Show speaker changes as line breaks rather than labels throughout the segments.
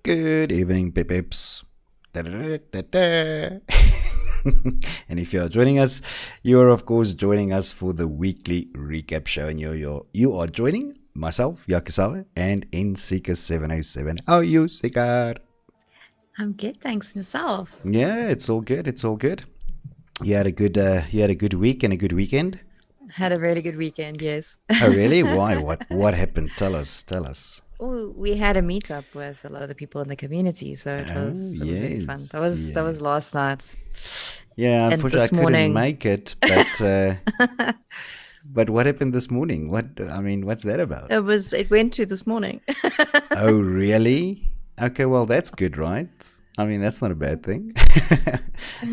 Good evening, pips. And if you are joining us, you are of course joining us for the weekly recap show, and you are joining myself, jacosauer, and in Seeker 707. How are you, Seeker?
I'm good, thanks. Yourself?
Yeah, it's all good. It's all good. You had a good week and a good weekend.
Had a really good weekend, yes.
Oh, really? Why? What happened? Tell us.
Oh, we had a meetup with a lot of the people in the community, so
Oh,
it was really fun. That was last
yes.
night.
Yeah,
And
unfortunately,
this
I couldn't
morning
make it, but what happened this morning? What's that about?
it went to this morning.
Oh, really? Okay, well, that's good, right? I mean, that's not a bad thing.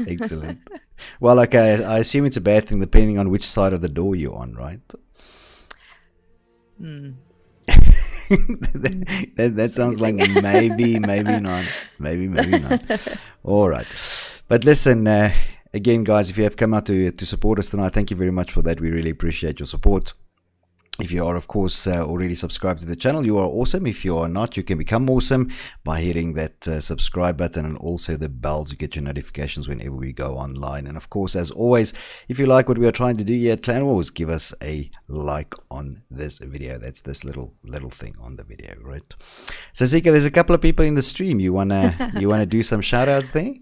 Excellent. Well, okay, I assume it's a bad thing depending on which side of the door you're on, right?
Hmm.
that sounds like maybe not. Maybe not. All right. But listen, again, guys, if you have come out to support us tonight, thank you very much for that. We really appreciate your support. If you are, of course, already subscribed to the channel, you are awesome. If you are not, you can become awesome by hitting that subscribe button and also the bell to get your notifications whenever we go online. And of course, as always, if you like what we are trying to do here at Clan Wars, give us a like on this video. That's this little thing on the video, right? So, Zika, there's a couple of people in the stream. You wanna do some shout outs there?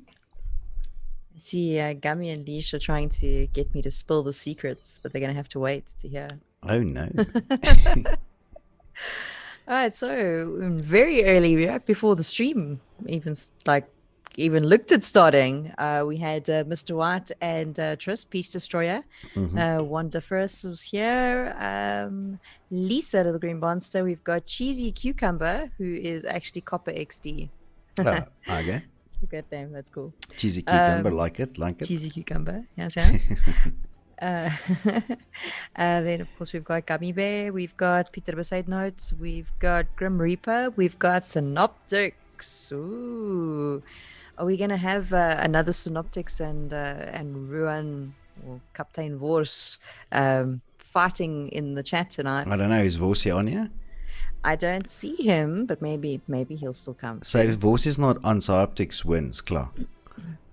See, Gummy and Leash are trying to get me to spill the secrets, but they're going to have to wait to hear.
Oh, no.
All right, so very early, right before the stream even looked at starting, we had Mr. White and Tris, Peace Destroyer. Wandaferous was here. Lisa, Little Green Monster. We've got Cheesy Cucumber, who is actually Copper XD.
Okay.
Good name, that's cool.
Cheesy Cucumber, like it.
Cheesy Cucumber, yes. Then, of course, we've got Gummy Bear, we've got Peter Beside Notes, we've got Grim Reaper, we've got Synoptics. Ooh. Are we going to have another Synoptics and Ruan or Captain Vors fighting in the chat tonight?
I don't know. Is Vorsi on here?
I don't see him, but maybe he'll still come.
So if Vorsi is not on, Synoptics wins, klar.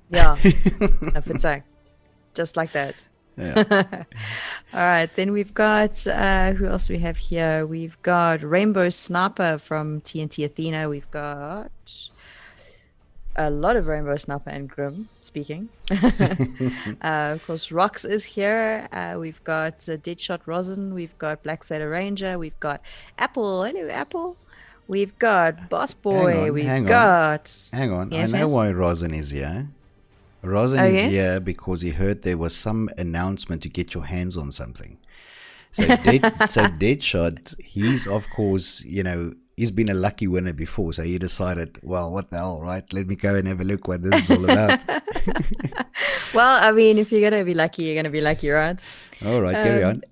Yeah. If it's like, just like that.
Yeah.
All right, then we've got who else we have here? We've got Rainbow Sniper from TNT Athena. We've got a lot of Rainbow Sniper and Grim speaking. Of course, Rox is here. We've got Deadshot Rosin. We've got Black Sailor Ranger. We've got Apple. Hello, Apple. We've got Boss Boy.
Hang on.
Yes,
I know why Rosin is here. Rosin is here because he heard there was some announcement to get your hands on something. So Deadshot, he's of course, he's been a lucky winner before. So he decided, well, what the hell, right? Let me go and have a look what this is all about.
Well, I mean, if you're going to be lucky, you're going to be lucky, right?
All right, carry on.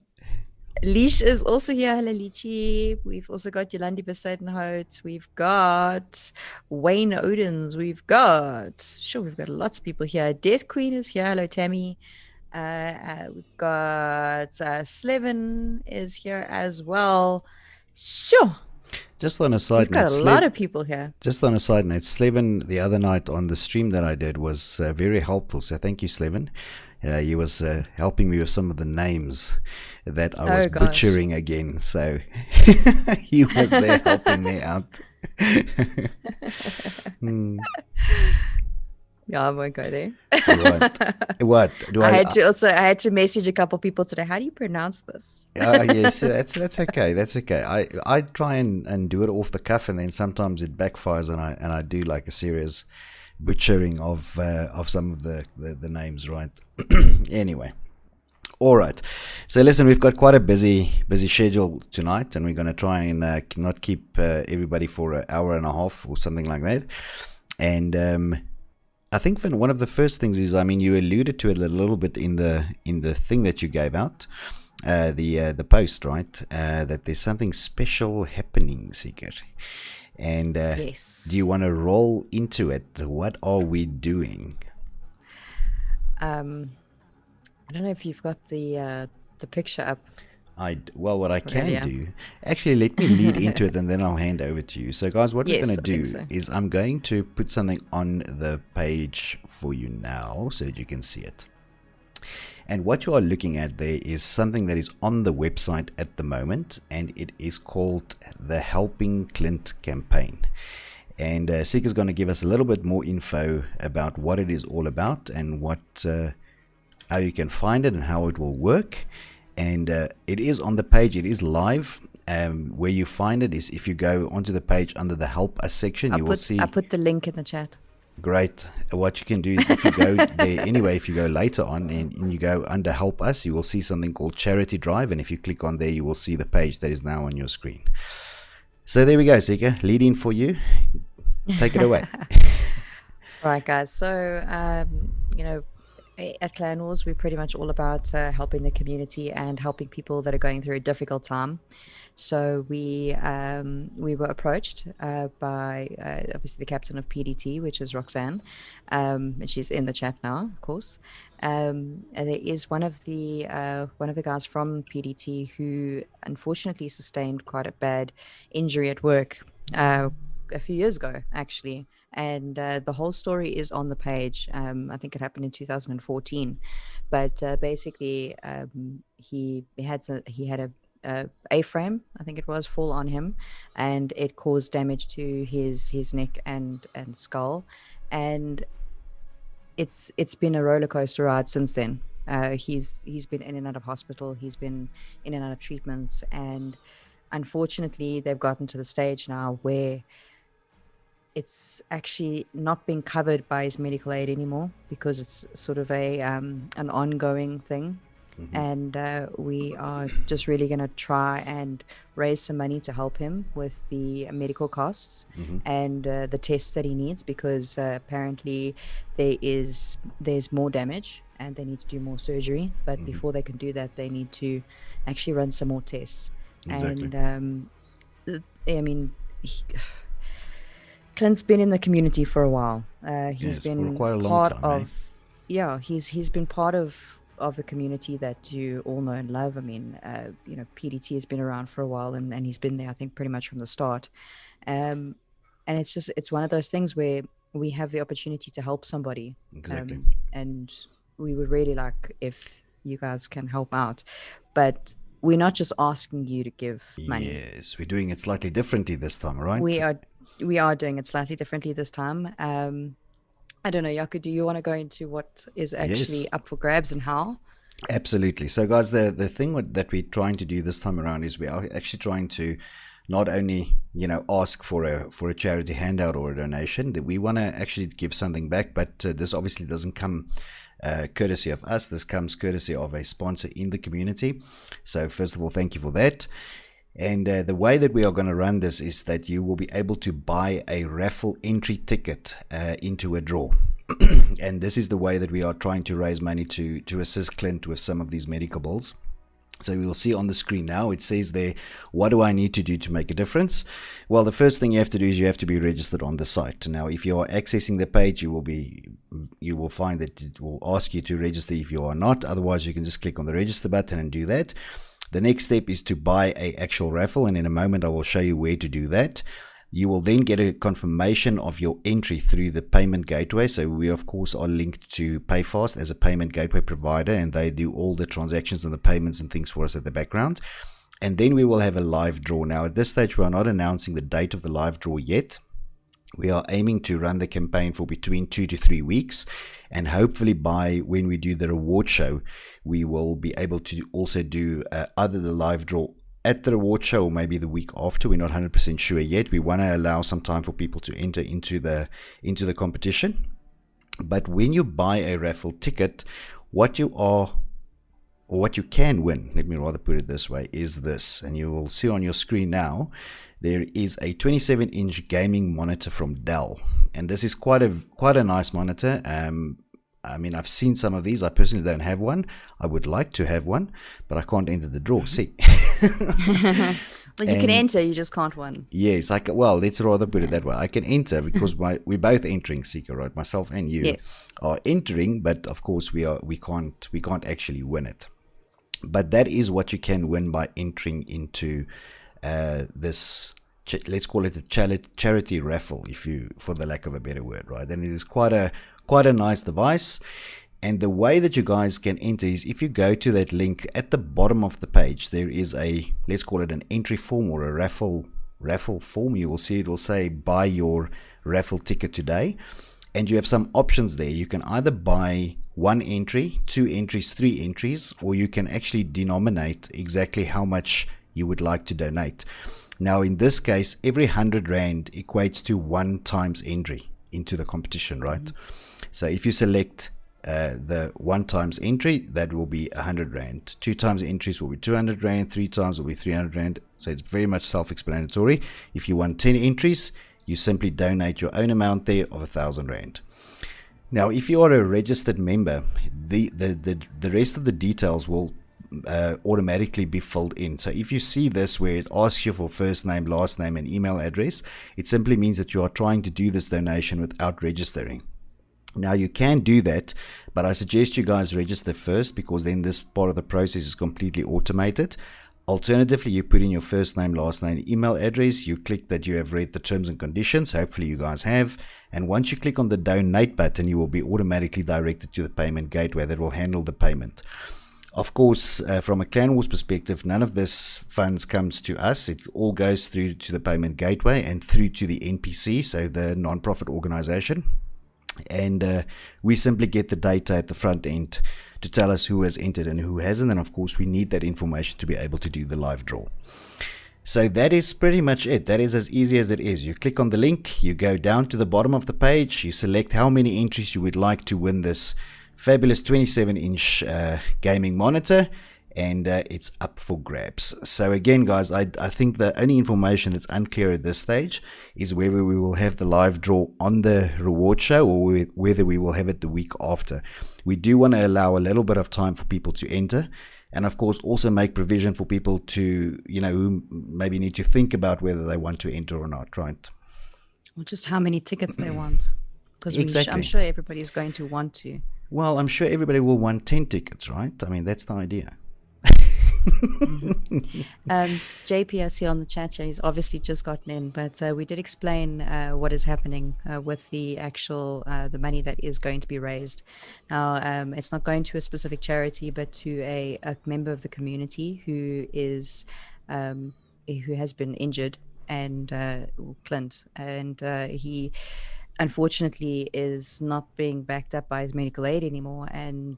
Leash is also here. Hello, Leechy. We've also got Yolandi Besadenhout. We've got Wayne Odins. We've got lots of people here. Death Queen is here. Hello, Tammy. We've got Slevin is here as well. Sure.
Just on a side note,
we've got a lot of people here.
Just on a side note, Slevin the other night on the stream that I did was very helpful. So thank you, Slevin. He was helping me with some of the names that I was butchering again. So he was there helping me out.
Yeah, I won't go there.
Right. What?
I had to message a couple people today. How do you pronounce this?
Yes, that's okay. That's okay. I try and do it off the cuff, and then sometimes it backfires, and I do like a serious butchering of some of the names, right? Anyway, all right. So listen, we've got quite a busy schedule tonight, and we're going to try and not keep everybody for an hour and a half or something like that. And I think one of the first things is, I mean, you alluded to it a little bit in the thing that you gave out, the post, right? That there's something special happening, Seeker. And
yes.
Do you want to roll into it? What are we doing?
I don't know if you've got the picture up.
Well, what I can
earlier.
do, actually, let me lead into it and then I'll hand over to you. So, guys, what we're
Yes,
going
I
to do
think so.
is I'm going to put something on the page for you now so that you can see it. And what you are looking at there is something that is on the website at the moment, and it is called the Helping Clint campaign. And Seek is going to give us a little bit more info about what it is all about and how you can find it and how it will work. And it is on the page, it is live. Where you find it is if you go onto the page under the Help Us section, you will see.
I put the link in the chat.
Great. What you can do is if you go there anyway, if you go later on and you go under Help Us, you will see something called Charity Drive. And if you click on there, you will see the page that is now on your screen. So there we go, Sika. Lead in for you. Take it away.
All right, guys. So, at Clan Wars, we're pretty much all about helping the community and helping people that are going through a difficult time. So we were approached by obviously the captain of PDT, which is Roxanne, and she's in the chat now, of course. And there is one of the guys from PDT who unfortunately sustained quite a bad injury at work a few years ago, actually. And the whole story is on the page. I think it happened in 2014, but basically he had a A-frame, I think it was, fall on him, and it caused damage to his neck and skull, and it's been a roller coaster ride since then. He's been in and out of hospital, he's been in and out of treatments, and unfortunately they've gotten to the stage now where it's actually not being covered by his medical aid anymore because it's sort of an ongoing thing. Mm-hmm. And we are just really going to try and raise some money to help him with the medical costs mm-hmm. and the tests that he needs, because apparently there's more damage and they need to do more surgery. But mm-hmm. before they can do that, they need to actually run some more tests. Exactly. And I mean, Clint's been in the community for a while. He's been
for quite a long time,
he's been part of the community that you all know and love. I mean, PDT has been around for a while, and he's been there, I think, pretty much from the start. And it's one of those things where we have the opportunity to help somebody.
Exactly.
And we would really like if you guys can help out. But we're not just asking you to give money.
Yes, we're doing it slightly differently this time, right?
We are doing it slightly differently this time. I don't know, Jaco, do you want to go into what is actually up for grabs and how?
Absolutely. So, guys, the thing that we're trying to do this time around is we are actually trying to not only, ask for a charity handout or a donation, that we want to actually give something back, but this obviously doesn't come courtesy of us. This comes courtesy of a sponsor in the community. So, first of all, thank you for that. And the way that we are going to run this is that you will be able to buy a raffle entry ticket into a draw. And this is the way that we are trying to raise money to assist Clint with some of these medical bills. So we will see on the screen now, it says there, what do I need to do to make a difference? Well, the first thing you have to do is you have to be registered on the site. Now, if you are accessing the page, you will find that it will ask you to register if you are not. Otherwise, you can just click on the register button and do that. The next step is to buy an actual raffle, and in a moment I will show you where to do that. You will then get a confirmation of your entry through the payment gateway. So we, of course, are linked to PayFast as a payment gateway provider, and they do all the transactions and the payments and things for us at the background. And then we will have a live draw. Now, at this stage, we are not announcing the date of the live draw yet. We are aiming to run the campaign for between 2 to 3 weeks, and hopefully by when we do the reward show, we will be able to also do either the live draw at the reward show or maybe the week after. We're not 100% sure yet. We want to allow some time for people to enter into the competition. But when you buy a raffle ticket, what you can win, let me rather put it this way, is this, and you will see on your screen now. There is a 27-inch gaming monitor from Dell, and this is quite a nice monitor. I mean, I've seen some of these. I personally don't have one. I would like to have one, but I can't enter the draw. See,
well, you can enter, you just can't win.
Yes, let's rather put it that way. I can enter because we're both entering, Sika, right? Myself and you are entering, but of course we can't actually win it. But that is what you can win by entering into this, let's call it a charity raffle, for the lack of a better word, right? And it is quite a nice device. And the way that you guys can enter is if you go to that link at the bottom of the page, there is let's call it an entry form or a raffle form. You will see it will say buy your raffle ticket today, and you have some options there. You can either buy 1 entry, 2 entries, 3 entries, or you can actually denominate exactly how much you would like to donate. Now in this case, every 100 Rand equates to 1 times entry into the competition, right? So if you select the 1 times entry, that will be 100 Rand. 2 times entries will be 200 Rand. 3 times will be 300 Rand. So it's very much self-explanatory. If you want 10 entries, you simply donate your own amount there of 1,000 Rand. Now, if you are a registered member, the rest of the details will automatically be filled in. So if you see this where it asks you for first name, last name, and email address, it simply means that you are trying to do this donation without registering. Now you can do that, but I suggest you guys register first, because then this part of the process is completely automated. Alternatively, you put in your first name, last name, email address, you click that you have read the terms and conditions, hopefully you guys have, and once you click on the donate button, you will be automatically directed to the payment gateway that will handle the payment. Of course, from a Clan Wars perspective, none of this funds comes to us. It all goes through to the payment gateway and through to the NPC, so the non-profit organization. And we simply get the data at the front end to tell us who has entered and who hasn't. And of course, we need that information to be able to do the live draw. So that is pretty much it. That is as easy as it is. You click on the link, you go down to the bottom of the page, you select how many entries you would like to win this fabulous 27-inch gaming monitor, and it's up for grabs. So again, guys, I think the only information that's unclear at this stage is whether we will have the live draw on the reward show or whether we will have it the week after. We do want to allow a little bit of time for people to enter, and of course also make provision for people to, who maybe need to think about whether they want to enter or not, right?
Or just how many tickets they want, because
exactly.
I'm sure everybody's going to want to.
Well, I'm sure everybody will want 10 tickets, right? I mean, that's the idea.
JPS here on the chat here, he's obviously just gotten in, but we did explain what is happening with the actual the money that is going to be raised. Now, it's not going to a specific charity, but to a member of the community who has been injured, and Clint, and he unfortunately is not being backed up by his medical aid anymore, and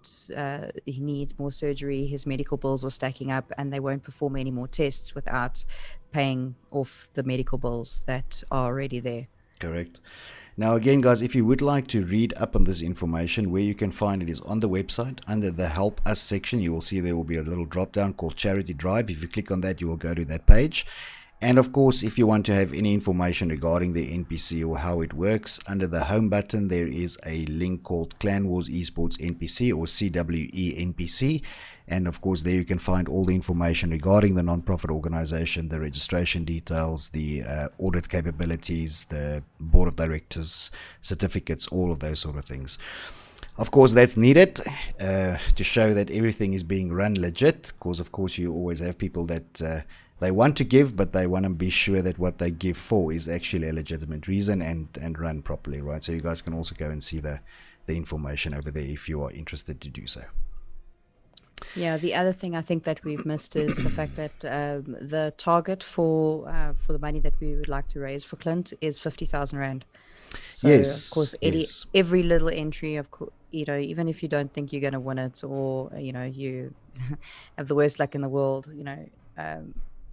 he needs more surgery. His medical bills are stacking up, and they won't perform any more tests without paying off the medical bills that are already there.
Correct. Now again, guys, if you would like to read up on this information, where you can find it is on the website under the Help Us section. You will see there will be a little drop down called Charity Drive. If you click on that, you will go to that page. And of course, if you want to have any information regarding the NPC or how it works, under the home button there is a link called Clan Wars Esports NPC or CWE NPC, and of course there you can find all the information regarding the non-profit organization, the registration details, the audit capabilities, the board of directors certificates, all of those sort of things. Of course, that's needed to show that everything is being run legit, because of course you always have people that they want to give, but they want to be sure that what they give for is actually a legitimate reason and run properly, right? So you guys can also go and see the information over there if you are interested to do so.
Yeah, the other thing I think that we've missed is the fact that the target for the money that we would like to raise for Clint is 50,000 Rand. So
yes,
of course,
yes.
every little entry, of course, even if you don't think you're going to win it, or you have the worst luck in the world,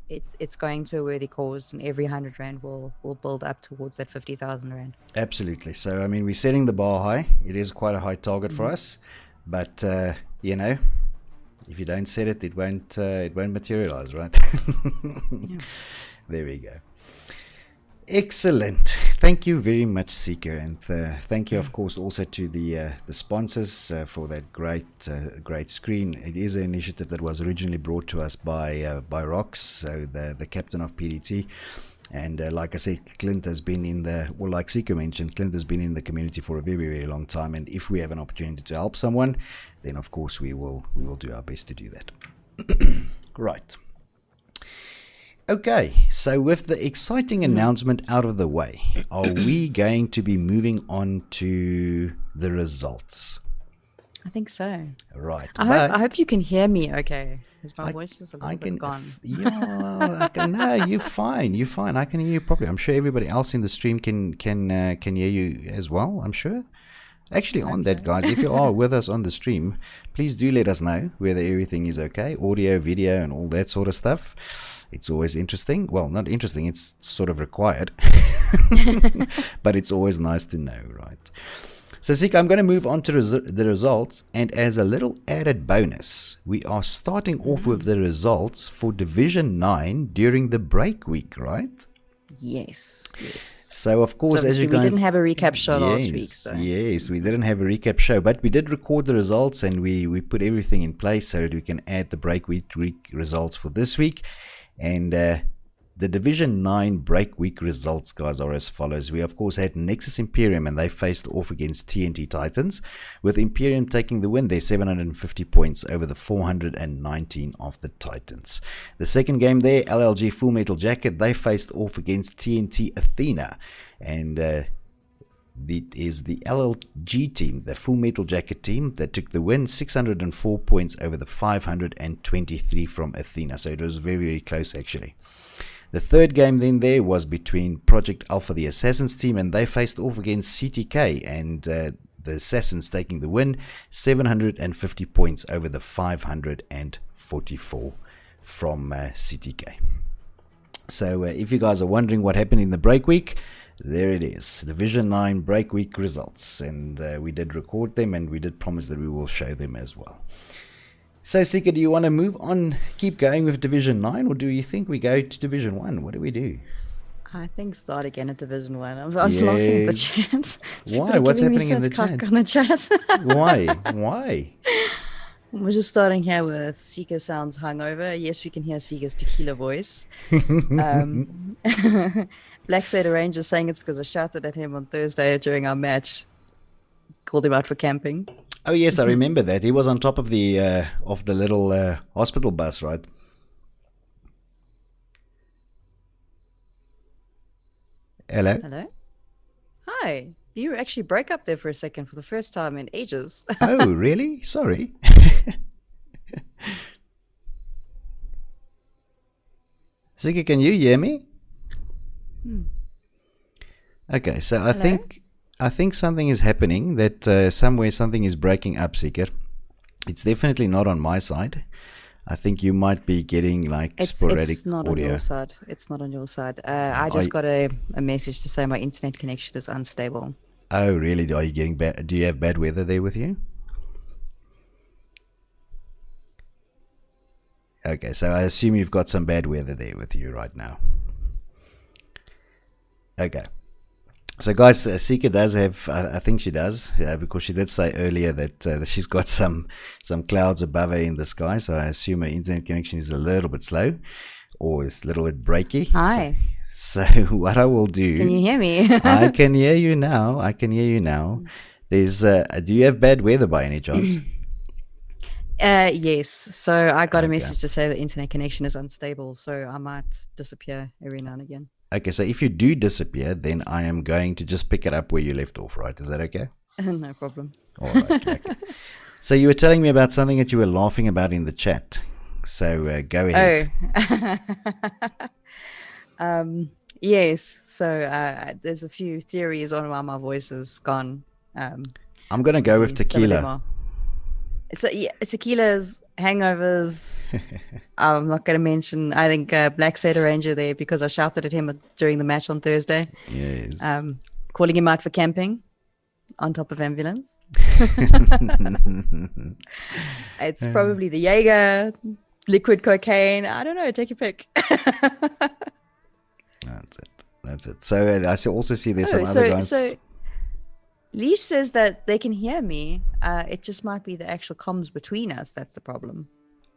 it's going to a worthy cause, and every 100 Rand will build up towards that 50,000 Rand.
Absolutely. So I mean, we're setting the bar high. It is quite a high target for us, but if you don't set it, it won't materialize, right?
Yeah.
There we go. Excellent. Thank you very much, Seeker, and thank you, of course, also to the sponsors for that great screen. It is an initiative that was originally brought to us by Rox, so the captain of PDT. And like I said, Clint has been like Seeker mentioned, Clint has been in the community for a very, very long time. And if we have an opportunity to help someone, then of course we will do our best to do that. Right. Okay, so with the exciting announcement out of the way, are we going to be moving on to the results?
I think so.
Right.
I hope you can hear me okay, because my voice is a little
I
bit
can,
gone.
yeah, no, you're fine. You're fine. I can hear you properly. I'm sure everybody else in the stream can hear you as well. I'm sure. Actually, on that, guys, if you are with us on the stream, please do let us know whether everything is okay, audio, video, and all that sort of stuff. It's always interesting. Well, not interesting. It's sort of required, but it's always nice to know, right? So, Sika, I'm going to move on to the results, and as a little added bonus, we are starting off with the results for Division 9 during the break week, right?
Yes.
So, of course, as you guys...
we didn't have a recap show last week. So.
Yes, we didn't have a recap show, but we did record the results, and we put everything in place so that we can add the break week results for this week. And the Division 9 break week results, guys, are as follows. We, of course, had Nexus Imperium, and they faced off against TNT Titans, with Imperium taking the win. They're 750 points over the 419 of the Titans. The second game there, LLG Full Metal Jacket, they faced off against TNT Athena, and it is the LLG team, the Full Metal Jacket team, that took the win, 604 points over the 523 from Athena. So it was very, very close, actually. The third game then there was between Project Alpha, the Assassins team, and they faced off against CTK, and the Assassins taking the win, 750 points over the 544 from CTK. So if you guys are wondering what happened in the break week, there it is, Division 9 break week results, and we did record them, and we did promise that we will show them as well. So, Sika, do you want to move on, keep going with Division 9, or do you think we go to Division 1? What do we do?
I think start again at Division 1. I was laughing at the chat.
Why? What's happening in the chat?
On the chat.
Why?
We're just starting here with Sika sounds hungover. Yes, we can hear Sika's tequila voice. Black Sailor Ranger saying it's because I shouted at him on Thursday during our match. Called him out for camping.
Oh yes, I remember that. He was on top of the little hospital bus, right? Hello?
Hello? Hi. You actually broke up there for a second for the first time in ages.
Oh, really? Sorry. Ziggy, can you hear me? Okay, so I think something is happening, that somewhere something is breaking up, Seeker. It's definitely not on my side. I think you might be getting sporadic
it's not
audio.
On your side. It's not on your side. I just got a message to say my internet connection is unstable.
Oh, really? Are you getting bad? Do you have bad weather there with you? Okay, so I assume you've got some bad weather there with you right now. Okay. So, guys, Sika does have, I think she does, because she did say earlier that she's got some clouds above her in the sky. So I assume her internet connection is a little bit slow, or it's a little bit breaky.
Hi.
So what I will do...
Can you hear me?
I can hear you now. There's, do you have bad weather by any chance?
Yes. So I got a message to say the internet connection is unstable, so I might disappear every now and again.
Okay, so if you do disappear, then I am going to just pick it up where you left off, right? Is that okay?
No problem.
All right. Okay. So you were telling me about something that you were laughing about in the chat. So go ahead.
Oh. Yes. So there's a few theories on why my voice is gone.
I'm going to go with tequila.
Tequila's, hangovers. I'm not going to mention, I think, Black Sailor Ranger there because I shouted at him during the match on Thursday.
Yes.
Calling him out for camping on top of ambulance. It's probably the Jaeger, liquid cocaine. I don't know. Take your pick.
That's it. So I also see there's some other guys.
So Leash says that they can hear me. It just might be the actual comms between us that's the problem.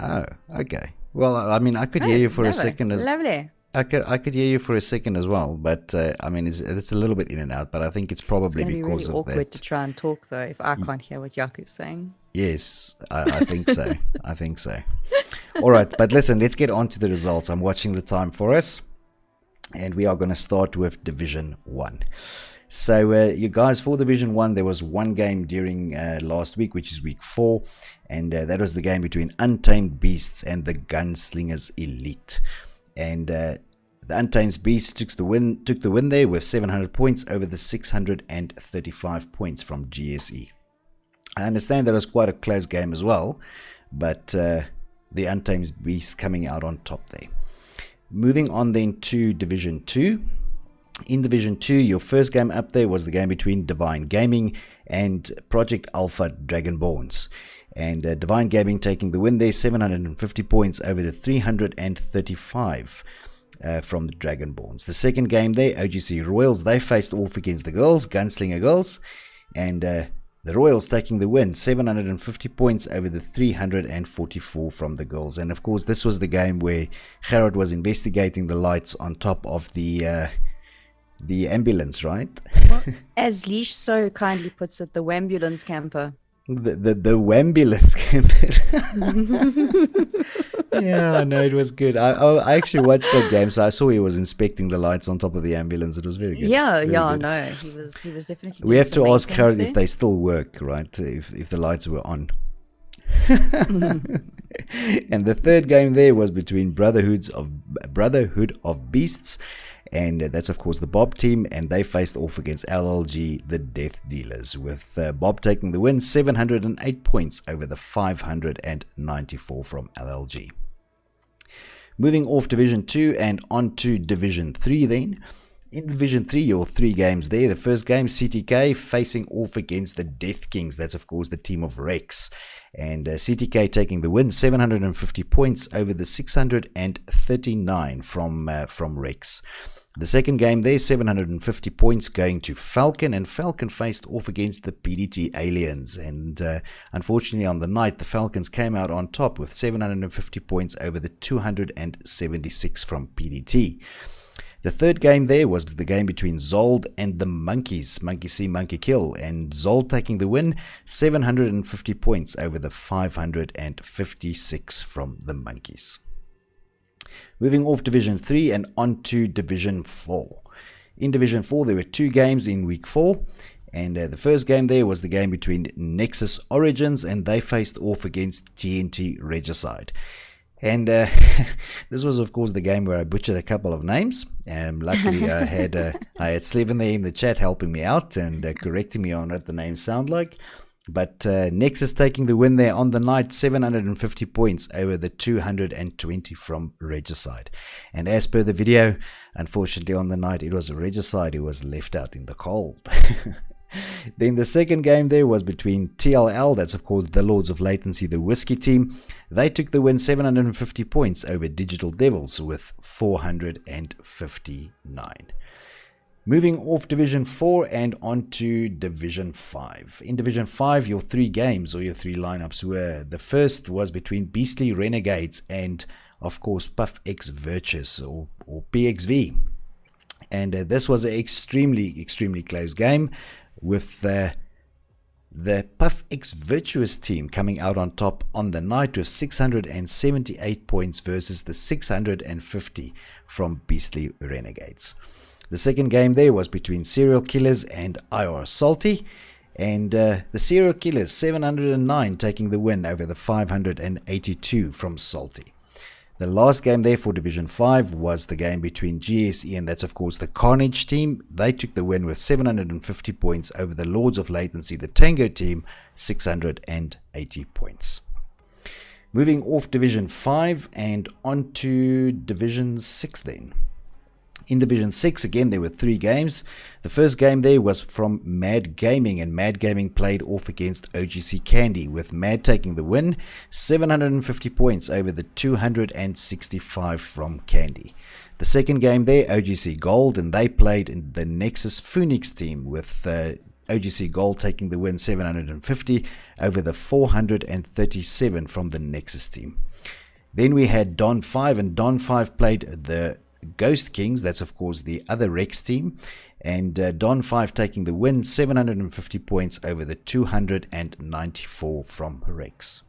Oh, okay. Well, I mean, I could hear you for a second.
Lovely.
I could hear you for a second as well, but I mean, it's a little bit in and out. But I think it's probably because
really
of
awkward
that.
To try and talk though if I can't hear what Yaku's saying.
Yes, I think so. I think so. All right, but listen, let's get on to the results. I'm watching the time for us, and we are going to start with Division 1. So, you guys, for Division 1, there was one game during last week, which is week 4, and that was the game between Untamed Beasts and the Gunslingers Elite. And the Untamed Beasts took the win there with 700 points over the 635 points from GSE. I understand that was quite a close game as well, but the Untamed Beasts coming out on top there. Moving on then to Division 2. In Division 2, your first game up there was the game between Divine Gaming and Project Alpha Dragonborns. And Divine Gaming taking the win there, 750 points over the 335 from the Dragonborns. The second game there, OGC Royals, they faced off against the girls, Gunslinger Girls, and the Royals taking the win, 750 points over the 344 from the girls. And of course, this was the game where Gerard was investigating the lights on top of the ambulance, right?
As Leash so kindly puts it, the Wambulance camper.
The Wambulance camper. Yeah, I know, it was good. I actually watched that game, so I saw he was inspecting the lights on top of the ambulance. It was very good.
Yeah,
very good.
No, he was definitely.
We have to ask Gerard
there.
if they still work, right? If the lights were on. And the third game there was between Brotherhood of Beasts, and that's of course the Bob team, and they faced off against LLG, the Death Dealers, with Bob taking the win, 708 points over the 594 from LLG. Moving off Division 2 and on to Division 3 then. In Division 3, your 3 games there. The first game, CTK facing off against the Death Kings. That's, of course, the team of Rex. And CTK taking the win, 750 points over the 639 from Rex. The second game there, 750 points going to Falcon. And Falcon faced off against the PDT Aliens. And unfortunately, on the night, the Falcons came out on top with 750 points over the 276 from PDT. The third game there was the game between Zold and the Monkeys, Monkey See, Monkey Kill, and Zold taking the win, 750 points over the 556 from the Monkeys. Moving off Division 3 and on to Division 4. In Division 4, there were 2 games in Week 4, and the first game there was the game between Nexus Origins, and they faced off against TNT Regicide. And this was, of course, the game where I butchered a couple of names. Luckily, I had Sleven there in the chat helping me out and correcting me on what the names sound like. But Nexus taking the win there on the night, 750 points over the 220 from Regicide. And as per the video, unfortunately on the night, it was Regicide who was left out in the cold. Then the second game there was between TLL, that's of course the Lords of Latency, the Whiskey team. They took the win, 750 points over Digital Devils with 459. Moving off Division 4 and on to Division 5. In Division 5, your 3 games or your 3 lineups were, the first was between Beastly Renegades and of course Puff X Virtus or PXV. And this was an extremely close game, with the Puff X Virtuous team coming out on top on the night with 678 points versus the 650 from Beastly Renegades. The second game there was between Serial Killers and IR Salty, and the Serial Killers, 709, taking the win over the 582 from Salty. The last game there for Division 5 was the game between GSE, and that's of course the Carnage team. They took the win with 750 points over the Lords of Latency, the Tango team, 680 points. Moving off Division 5 and on to Division 6 then. In Division 6, again, there were 3 games. The first game there was from Mad Gaming, and Mad Gaming played off against OGC Candy, with Mad taking the win, 750 points over the 265 from Candy. The second game there, OGC Gold, and they played in the Nexus Phoenix team, with OGC Gold taking the win, 750 over the 437 from the Nexus team. Then we had Don 5, and Don 5 played the Ghost Kings, that's of course the other Rex team, And Don 5 taking the win, 750 points over the 294 from Rex.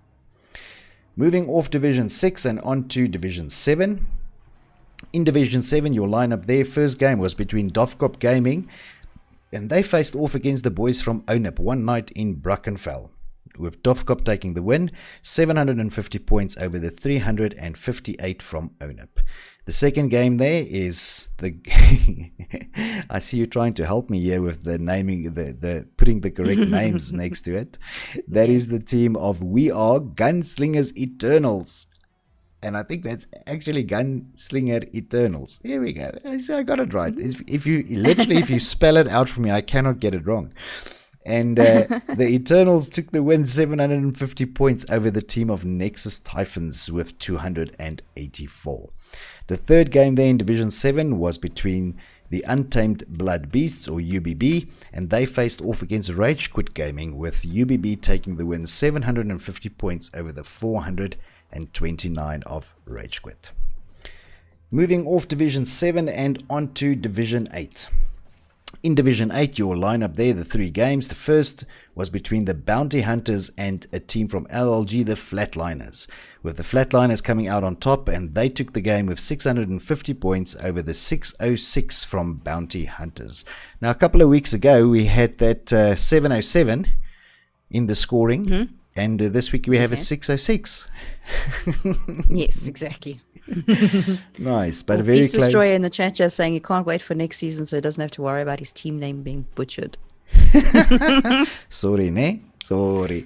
Moving off Division 6 and on to Division 7. In Division 7, your lineup there, first game was between Dofkop Gaming, and they faced off against the boys from ONIP one night in Brackenfell, with Dofkop taking the win, 750 points over the 358 from ONIP. The second game there is the I see you trying to help me here with the naming, the putting the correct names next to it. That is the team of We Are Gunslingers Eternals. And I think that's actually Gunslinger Eternals. Here we go. I got it right. If you spell it out for me, I cannot get it wrong. And the Eternals took the win, 750 points over the team of Nexus Typhons with 284. The third game there in Division 7 was between the Untamed Blood Beasts, or UBB, and they faced off against Rage Quit Gaming, with UBB taking the win, 750 points over the 429 of Rage Quit. Moving off Division 7 and on to Division 8. In Division 8, your lineup there, the three games. The first was between the Bounty Hunters and a team from LLG, the Flatliners, with the Flatliners coming out on top, and they took the game with 650 points over the 606 from Bounty Hunters. Now, a couple of weeks ago, we had that 707 in the scoring, and this week we have a 606.
Yes, exactly.
Nice, but
well,
very
Beast
close.
Destroyer in the chat just saying he can't wait for next season, so he doesn't have to worry about his team name being butchered.
Sorry, ne? Sorry.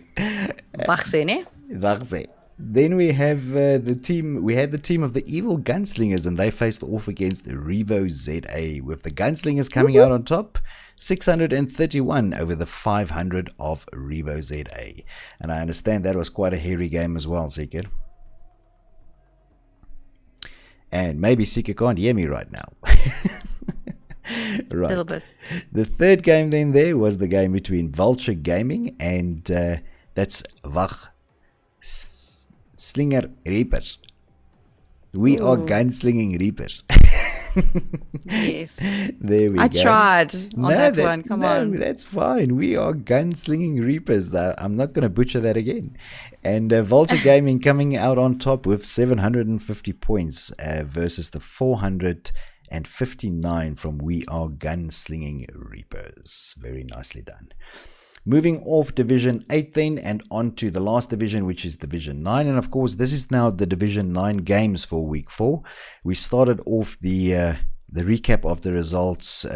Wagse, ne?
Wagse. Then we have the team. We had the team of the Evil Gunslingers, and they faced off against Revo ZA, with the Gunslingers coming out on top, 631 over the 500 of Revo ZA. And I understand that was quite a hairy game as well, Seeker. And maybe Seeker can't hear me right now. Right.
A little bit.
The third game then there was the game between Vulture Gaming and that's Wach Slinger Reapers. We are Gunslinging Reapers.
Yes.
There we go.
I tried on that one. Come on.
That's fine. We are Gunslinging Reapers, though. I'm not going to butcher that again. And Vulture Gaming coming out on top with 750 points versus the 459 from We Are Gunslinging Reapers. Very nicely done. Moving off Division 8 then and on to the last division, which is Division 9. And of course, this is now the Division 9 games for Week 4. We started off the recap of the results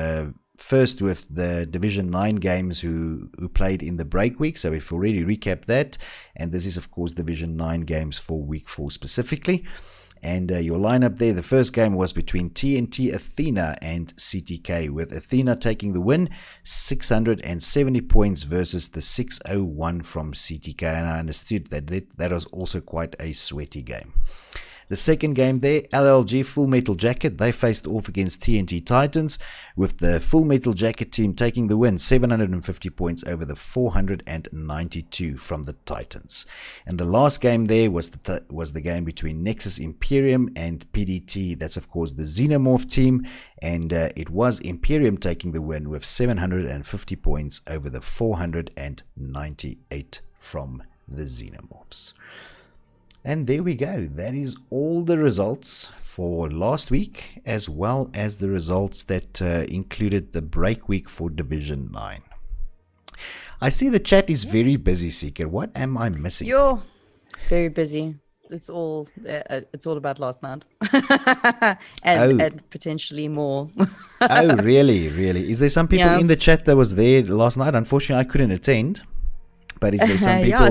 first with the Division 9 games who played in the break week. So we've already recapped that. And this is, of course, Division 9 games for Week 4 specifically. And your lineup there, the first game was between TNT Athena and CTK, with Athena taking the win, 670 points versus the 601 from CTK. And I understood that was also quite a sweaty game. The second game there, LLG Full Metal Jacket, they faced off against TNT Titans, with the Full Metal Jacket team taking the win, 750 points over the 492 from the Titans. And the last game there was the game between Nexus Imperium and PDT. That's of course the Xenomorph team, and it was Imperium taking the win with 750 points over the 498 from the Xenomorphs. And there we go. That is all the results for last week, as well as the results that included the break week for Division 9. I see the chat is very busy, Seeker. What am I missing?
You're very busy. It's all about last night. and potentially more.
Oh, really? Really? Is there some people in the chat that was there last night? Unfortunately, I couldn't attend. But is there some people...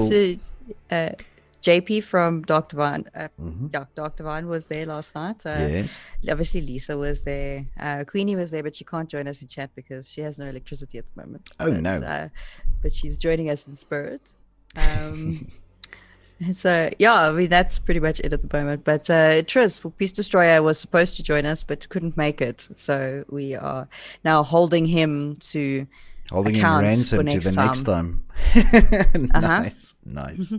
Yeah, so... JP from Dr. Vine, Dr. Vine was there last night.
Yes.
Obviously, Lisa was there. Queenie was there, but she can't join us in chat because she has no electricity at the moment.
No.
But she's joining us in spirit. So, yeah, I mean, that's pretty much it at the moment. But Tris, Peace Destroyer, was supposed to join us, but couldn't make it. So we are now holding him to...
Holding him ransom to the next time. Nice.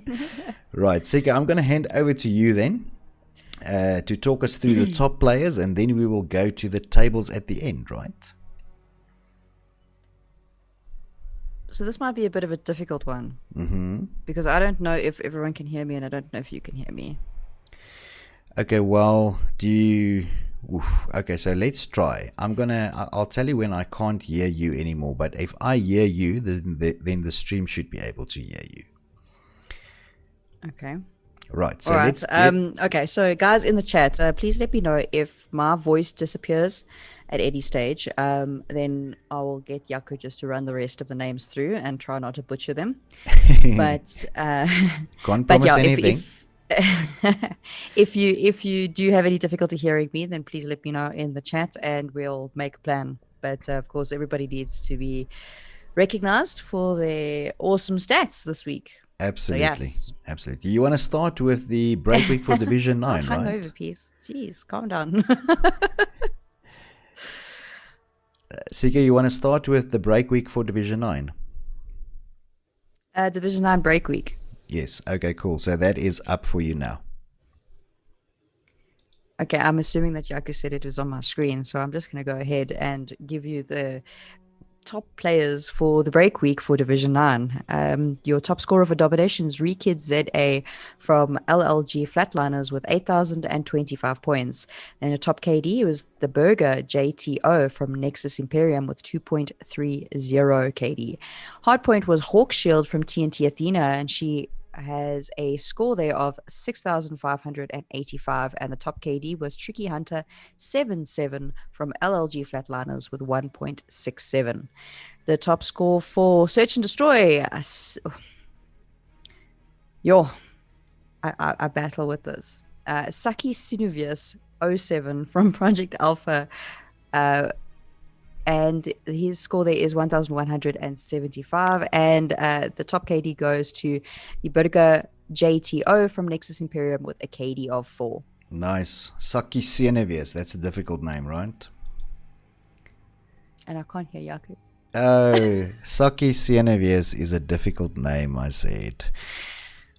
Right, Seeker, I'm going to hand over to you then to talk us through the top players, and then we will go to the tables at the end, right?
So this might be a bit of a difficult one because I don't know if everyone can hear me, and I don't know if you can hear me.
Okay, well, do you... Okay, so let's try. I'll tell you when I can't hear you anymore, but if I hear you, then the stream should be able to hear you.
Okay.
Right, so
All right. Okay, so guys in the chat, please let me know if my voice disappears at any stage. Then I will get Jaco just to run the rest of the names through and try not to butcher them. But
can't promise anything.
If you do have any difficulty hearing me, then please let me know in the chat and we'll make a plan. But of course, everybody needs to be recognized for their awesome stats this week.
Absolutely.
So yes.
Absolutely. You want to start with the break week for Division 9, right?
Hungover piece. Jeez, calm down.
Sika, you want to start with the break week for Division 9?
Division 9 break week.
Yes. Okay, cool. So that is up for you now.
Okay, I'm assuming that Jaco said it was on my screen, so I'm just going to go ahead and give you the top players for the break week for Division 9. Your top scorer for domination is Rekid ZA from LLG Flatliners with 8,025 points. And your top KD was the Burger JTO from Nexus Imperium with 2.30 KD. Hardpoint was Hawkshield from TNT Athena, and she has a score there of 6,585, and the top KD was Tricky Hunter 77 from LLG Flatliners with 1.67. The top score for Search and Destroy, I battle with this. Saki Sinuvius 07 from Project Alpha, and his score there is 1,175, and the top KD goes to the Burger JTO from Nexus Imperium with a KD of 4.
Nice. Saki Sienevius, that's a difficult name, right?
And I can't hear Jaco.
Oh, Saki Sienevius is a difficult name, I said.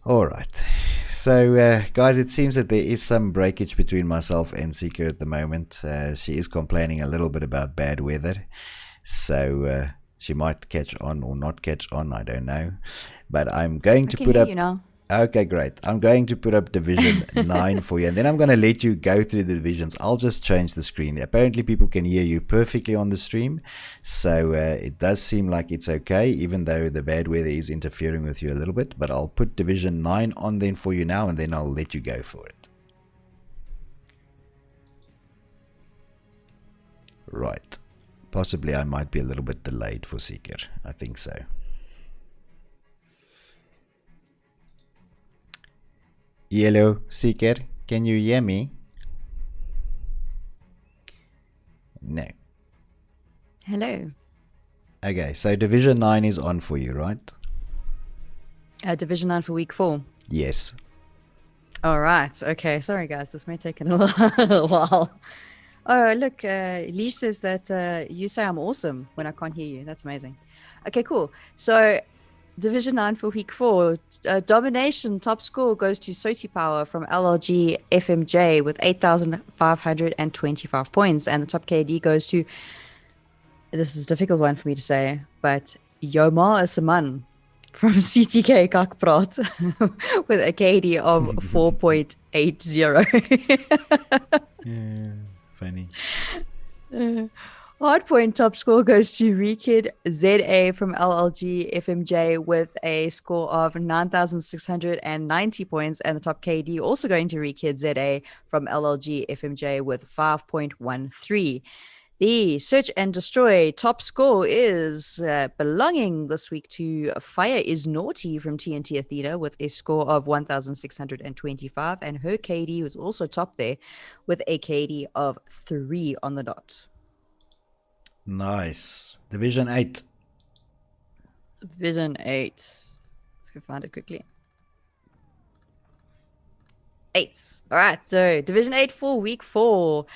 Alright, so guys, it seems that there is some breakage between myself and Seeker at the moment. She is complaining a little bit about bad weather, so she might catch on or not catch on, I don't know. But I'm going to put up... Okay, great. I'm going to put up Division 9 for you, and then I'm going to let you go through the divisions. I'll just change the screen. Apparently people can hear you perfectly on the stream, so it does seem like it's okay, even though the bad weather is interfering with you a little bit. But I'll put Division 9 on then for you now, and then I'll let you go for it. Right. Possibly I might be a little bit delayed for Seeker. I think so. Hello, Seeker, can you hear me? No.
Hello.
Okay, so Division 9 is on for you, right?
Division 9 for week 4.
Yes.
All right. Okay. Sorry, guys. This may take a little while. Oh, look. Leash says that you say I'm awesome when I can't hear you. That's amazing. Okay, cool. So Division 9 for week 4. Domination top score goes to Soti Power from LLG FMJ with 8,525 points. And the top KD goes to, this is a difficult one for me to say, but Yoma Asaman from CTK Kakprat with a KD of 4.80.
Yeah, funny.
Hardpoint top score goes to Rekid ZA from LLG FMJ with a score of 9,690 points, and the top KD also going to Rekid ZA from LLG FMJ with 5.13. The Search and Destroy top score is belonging this week to Fire is Naughty from TNT Athena with a score of 1,625, and her KD was also top there with a KD of 3 on the dot.
Nice. Division 8.
Division 8. Let's go find it quickly. 8. All right, so Division 8 for week 4.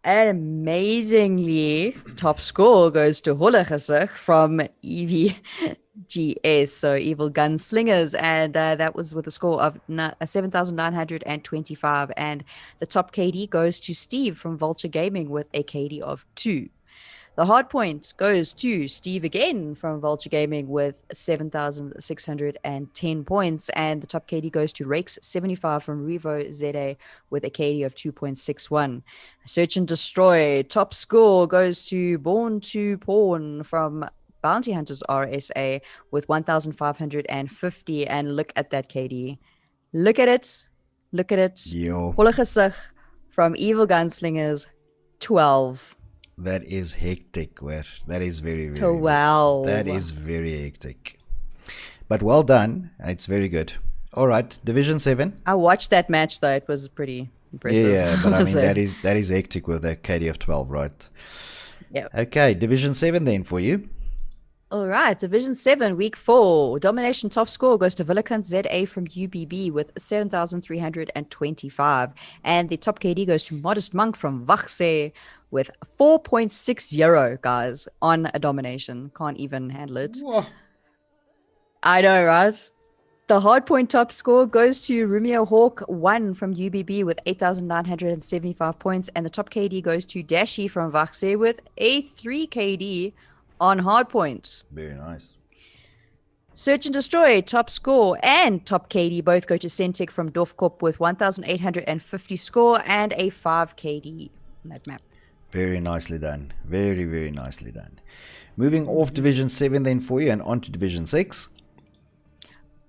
And amazingly, top score goes to Hollegesig from EVGS, so Evil Gunslingers, and that was with a score of 7,925, and the top KD goes to Steve from Vulture Gaming with a KD of 2. The hard point goes to Steve again from Vulture Gaming with 7,610 points. And the top KD goes to Rakes75 from Revo ZA with a KD of 2.61. Search and Destroy. Top score goes to Born to Pawn from Bounty Hunters RSA with 1,550. And look at that KD. Look at it. Look at it.
Yo.
Volle gesig from Evil Gunslingers 12.
That is hectic, where that is very, very
12.
That is very hectic. But well done. It's very good. All right, Division 7.
I watched that match though. It was pretty impressive.
Yeah, but I mean that is hectic with a KD of 12, right?
Yeah.
Okay, Division 7 then for you.
All right, Division 7, Week 4. Domination top score goes to Villikant ZA from UBB with 7,325. And the top KD goes to Modest Monk from Wachse with 4.60, guys, on a domination. Can't even handle it.
Whoa.
I know, right? The hardpoint top score goes to Romeo Hawk 1 from UBB with 8,975 points. And the top KD goes to Dashi from Wachse with a 3 KD on hardpoint.
Very nice.
Search and Destroy, top score and top KD both go to Centec from Dorfkop with 1,850 score and a 5 KD on that map.
Very nicely done. Very, very nicely done. Moving off Division 7 then for you and on to Division 6.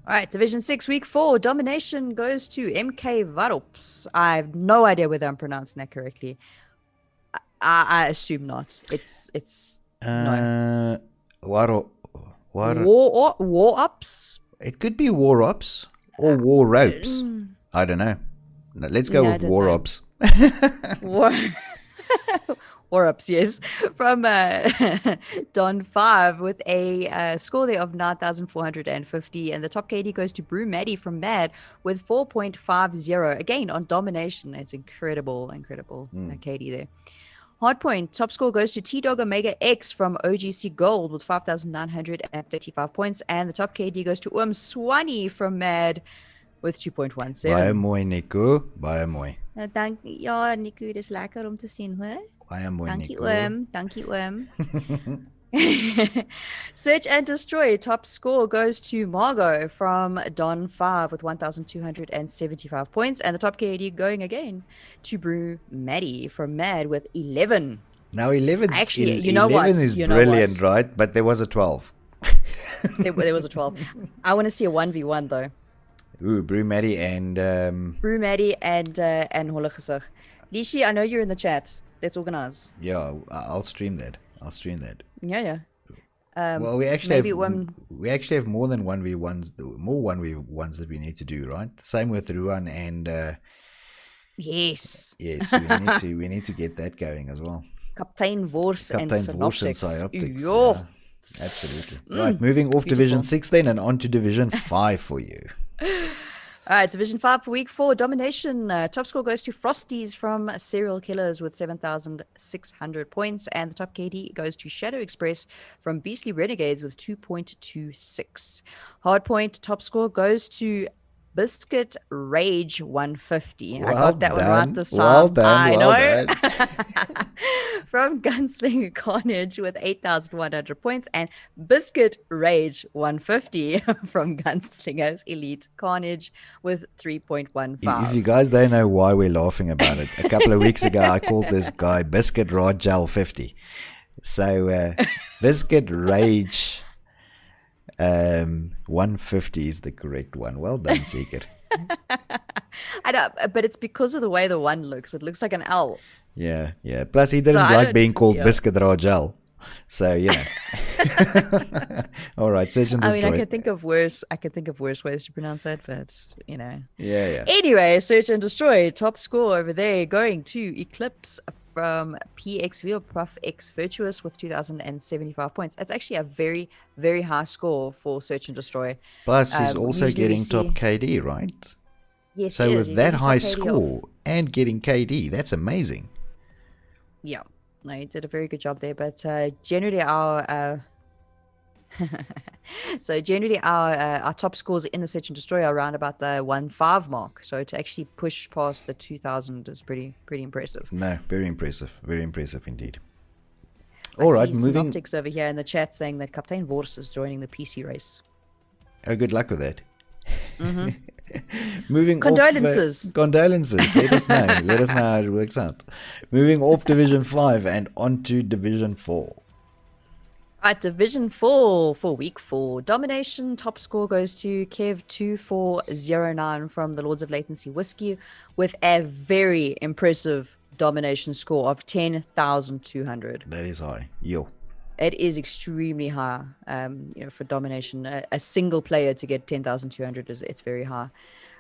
All right, Division 6, Week 4. Domination goes to MK Varops. I have no idea whether I'm pronouncing that correctly. I assume not. It's no.
War
Ups?
It could be War Ops or War Ropes. I don't know. No, let's go with War Ops.
War Ups, yes. From Don 5 with a score there of 9,450. And the top KD goes to Brew Maddie from Mad with 4.50. Again, on domination. It's incredible KD there. Hardpoint, top score goes to T-Dog Omega X from OGC Gold with 5,935 points. And the top KD goes to Swanee from Mad with 2.17.
Baie mooi, Nico. Baie mooi.
Dankie. Ja, Nico, dis lekker om te sien, hoor.
Baie mooi,
Dankie,
Nico.
Dankie, oom. Search and Destroy, top score goes to Margot from Don 5 with 1,275 points. And the top KD going again to Brew Maddie from Mad with 11.
Now 11
Actually, you know what?
is brilliant, right? But there was a 12.
There was a 12. I want to see a 1v1 though.
Ooh, Brew Maddie and
Brew Maddie and Holle gesig. Lishi, I know you're in the chat. Let's organize.
Yeah, I'll stream that.
Yeah.
Well, we actually
maybe
have more than 1v1s, more 1v1s that we need to do, right? Same with Ruan and
yes,
we need to get that going as well.
Kaptein Wors and Synoptics.
Yeah, absolutely. Right, moving off Division 6 then and on to Division 5 for you.
All right, Division 5 for Week 4. Domination. Top score goes to Frosties from Serial Killers with 7,600 points. And the top KD goes to Shadow Express from Beastly Renegades with 2.26. Hardpoint top score goes to Biscuit Rage 150. I got that one right this time.
Well done.
I know.
Done.
From Gunslinger Carnage with 8,100 points, and Biscuit Rage 150 from Gunslingers Elite Carnage with 3.15.
If you guys don't know why we're laughing about it, a couple of weeks ago I called this guy Biscuit Rajal 50. So Biscuit Rage 150 is the correct one. Well done, Seeker.
I know, but it's because of the way the one looks. It looks like an L.
Yeah. Plus, he didn't like being called Biscuit Rajal. So, you know. All right, Search and Destroy.
I mean, I can think of worse ways to pronounce that, but, you know.
Yeah.
Anyway, Search and Destroy. Top score over there going to Eclipse from PXV or Puff X Virtuous with 2,075 points. That's actually a very, very high score for Search and Destroy.
Plus, he's also getting top KD, right?
Yes,
so with that high score and getting KD, that's amazing.
Yeah, no, he did a very good job there. But generally, our our top scores in the Search and Destroy are around about the 1.5 mark. So to actually push past the 2,000 is pretty impressive.
No, very impressive indeed.
I
All right,
see
moving.
Synoptics over here in the chat saying that Captain Vors is joining the PC race.
Oh, good luck with that. Moving
Condolences.
off. Condolences. Let us know. Let us know how it works out. Moving off Division 5 and onto Division 4.
At Division 4 for Week 4, Domination top score goes to Kev2409 from the Lords of Latency Whiskey with a very impressive Domination score of 10,200.
That is high. Yo.
It is extremely high, for Domination. A single player to get 10,200 it's very high.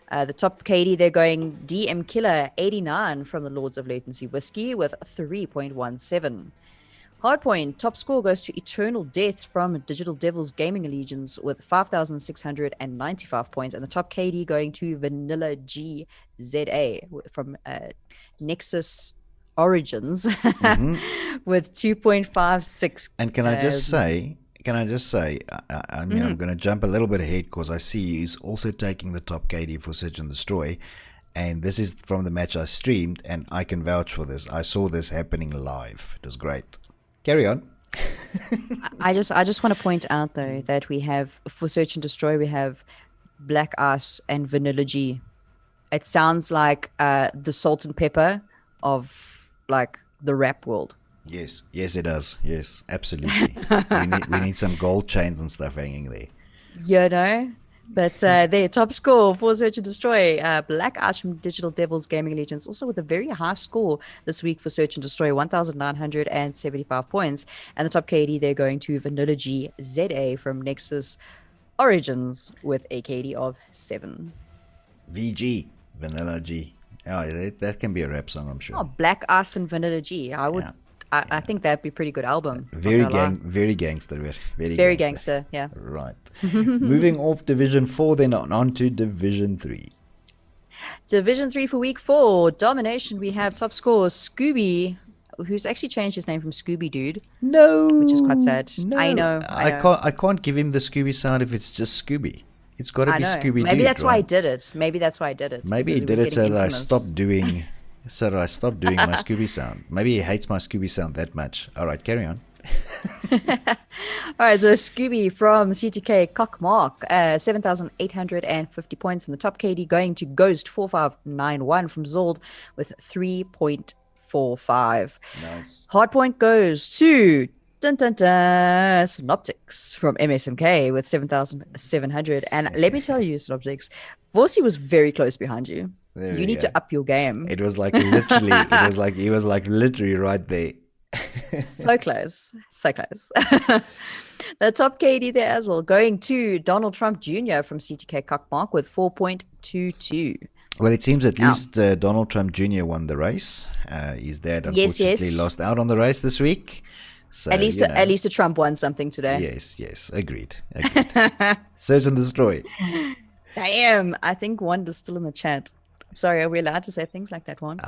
The top KD, they're going DM Killer 89 from the Lords of Latency Whiskey with 3.17. Hardpoint, top score goes to Eternal Death from Digital Devils Gaming Allegiance with 5,695 points. And the top KD going to Vanilla GZA from Nexus Origins with 2.56.
And can I just say, I mean, I'm going to jump a little bit ahead because I see he's also taking the top KD for Search and Destroy. And this is from the match I streamed, and I can vouch for this. I saw this happening live. It was great. Carry on.
I just want to point out though that we have for Search and Destroy we have Black Ice and Vanilla G. It sounds like the salt and pepper of like the rap world.
Yes, it does. Yes, absolutely. we need some gold chains and stuff hanging there.
You know, but their top score for Search and Destroy, Black Ice from Digital Devils Gaming Allegiance, also with a very high score this week for Search and Destroy, 1,975 points. And the top KD, they're going to Vanilla G ZA from Nexus Origins with a KD of 7.
VG, Vanilla G. Oh, that can be a rap song, I'm sure.
Oh, Black Ice and Vanilla G. I think that'd be a pretty good album.
Very gangster.
Very gangster, yeah.
Right. Moving off Division 4, then on to Division 3.
Division 3 for Week 4. Domination, we have top score Scooby, who's actually changed his name from Scooby Dude.
No.
Which is quite sad.
No.
I know.
I can't give him the Scooby sound if it's just Scooby. It's got to be Scooby Dude.
Maybe that's
right?
why I did it. Maybe he did it
so that I stopped doing my Scooby sound. Maybe he hates my Scooby sound that much. All right, carry on.
All right, so Scooby from CTK Cockmark, 7,850 points in the top KD, going to Ghost 4591 from Zold with 3.45.
Nice.
Hardpoint goes to Synoptics from MSMK with 7,700. And let me tell you, Synoptics, Vorsi was very close behind you. You need to up your game.
It was like literally, he was like literally right there.
So close. The top KD there as well, going to Donald Trump Jr. from CTK Cockmark with 4.22.
Well, it seems at least Donald Trump Jr. won the race. His dad unfortunately lost out on the race this week. So,
at least a Trump won something today.
Yes, agreed. Search and Destroy.
I think Wanda's still in the chat. Sorry, are we allowed to say things like that, Juan?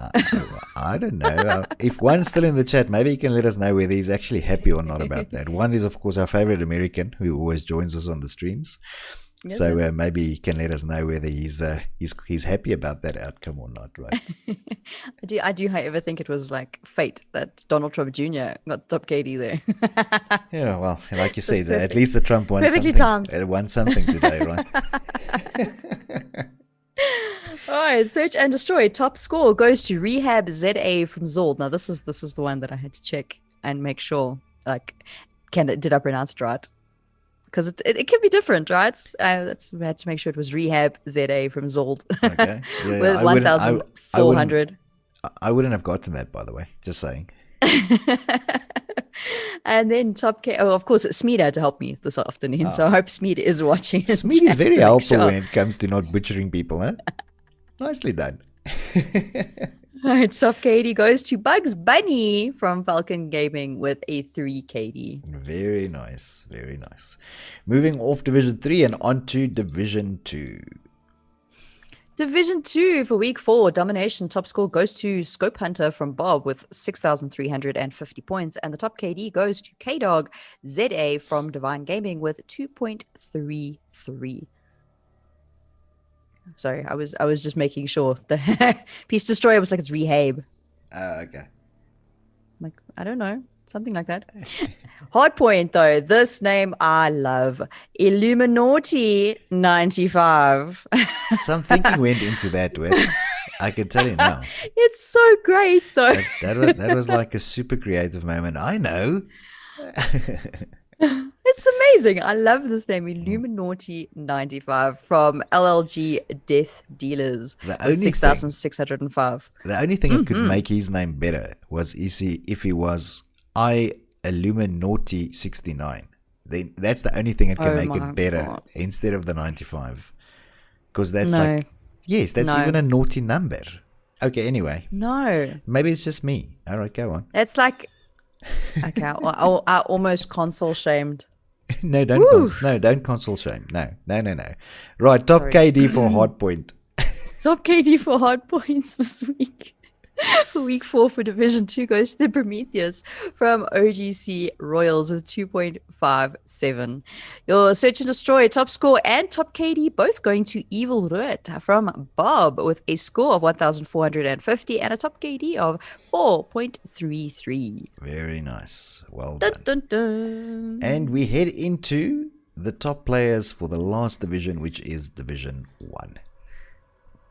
I don't know. If Juan's still in the chat, maybe he can let us know whether he's actually happy or not about that. Juan is, of course, our favorite American who always joins us on the streams. Yes, so maybe he can let us know whether he's happy about that outcome or not, right?
I do, however, think it was like fate that Donald Trump Jr. got top KD there.
Yeah, well, like you said, at least the Trump won
perfectly
something.
Timed.
Won something today, right?
All right, Search and Destroy. Top score goes to Rehab ZA from Zold. Now, this is the one that I had to check and make sure, like, did I pronounce it right? Because it can be different, right? We had to make sure it was Rehab ZA from Zold.
Okay. Yeah,
with 1,400.
I wouldn't have gotten that, by the way. Just saying.
And then top K. Oh, of course, Smeed had to help me this afternoon. So I hope Smeed is watching.
Smeed is very helpful when it comes to not butchering people, huh? Nicely done.
All right, top KD goes to Bugs Bunny from Falcon Gaming with a 3 KD.
Very nice. Moving off Division 3 and on to Division 2.
Division 2 for Week 4, Domination. Top score goes to Scope Hunter from Bob with 6,350 points. And the top KD goes to K-Dog ZA from Divine Gaming with 2.33. Sorry, I was just making sure. The Peace Destroyer was like, it's Rehab.
Okay.
Like, I don't know. something like that. Hardpoint, though, this name I love. Illuminati 95.
Some thinking went into that, Wit. I can tell you now.
It's so great, though.
That was like a super creative moment. I know.
It's amazing. I love this name, Illuminati 95 from LLG Death Dealers.
The only
6,605.
The only thing that could make his name better was if he was I Illuminati 69. Then that's the only thing that can make it better instead of the 95. Because that's that's even a naughty number. Okay, anyway.
No.
Maybe it's just me. All right, go on.
It's like, okay, I almost console shamed.
No, don't console shame. No. Right, top KD for Hardpoint.
Top KD for Hardpoints this week. Week 4 for Division 2 goes to the Prometheus from OGC Royals with 2.57. Your Search and Destroy top score and top KD both going to Evil Ruit from Bob with a score of 1,450 and a top KD of 4.33.
Very nice. Well
dun,
done.
dun, dun.
And we head into the top players for the last division, which is Division 1.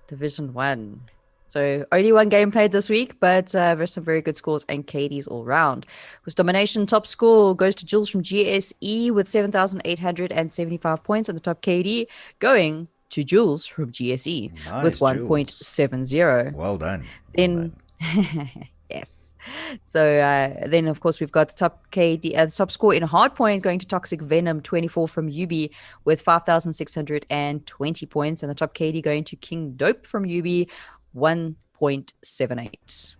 Division 1. So only one game played this week, but there's some very good scores and KDs all round. With domination, top score goes to Jules from GSE with 7,875 points, and the top KD going to Jules from GSE with 1.70.
Well done.
Then, yes. So then, of course, we've got the top KD, the top score in Hardpoint going to Toxic Venom 24 from UB with 5,620 points, and the top KD going to King Dope from UB 1.78.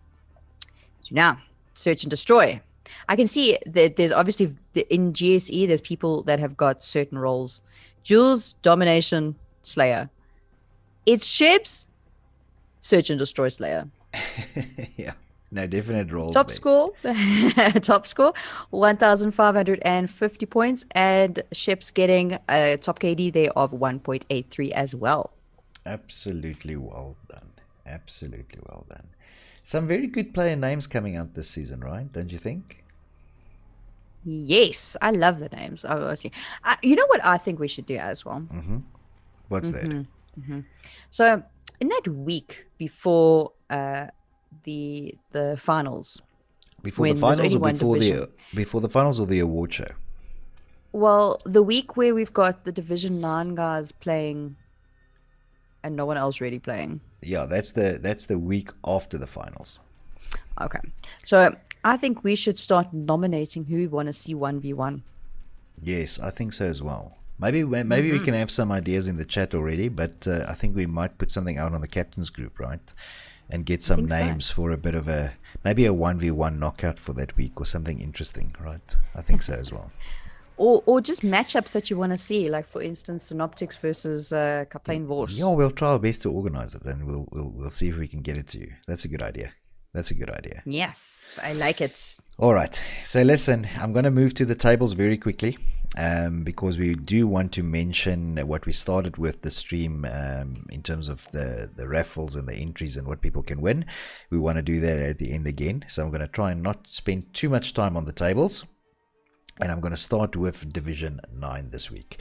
So now, Search and Destroy. I can see that there's obviously in GSE, there's people that have got certain roles. Jules, Domination, Slayer. It's Shebs, Search and Destroy Slayer.
Yeah, no, definite roles.
Top score, 1,550 points, and Shebs getting a top KD there of 1.83 as well.
Absolutely well done. Absolutely well done. Some very good player names coming out this season, right? Don't you think?
Yes, I love the names. Obviously, you know what I think we should do as well.
What's that?
So in that week before the finals,
Before the finals, or before the finals or the award show?
Well, the week where we've got the Division 9 guys playing and no one else really playing.
Yeah, that's the week after the finals.
Okay. So I think we should start nominating who we want to see 1v1.
Yes, I think so as well. Maybe we can have some ideas in the chat already, but I think we might put something out on the captain's group, right? And get some names for a bit of maybe a 1v1 knockout for that week or something interesting, right? I think so as well.
Or just matchups that you want to see, like for instance, Synoptics versus Captain Vors.
Yeah, we'll try our best to organize it, and we'll see if we can get it to you. That's a good idea.
Yes, I like it.
All right. So listen, I'm going to move to the tables very quickly because we do want to mention what we started with the stream in terms of the raffles and the entries and what people can win. We want to do that at the end again. So I'm going to try and not spend too much time on the tables. And I'm going to start with Division 9 this week.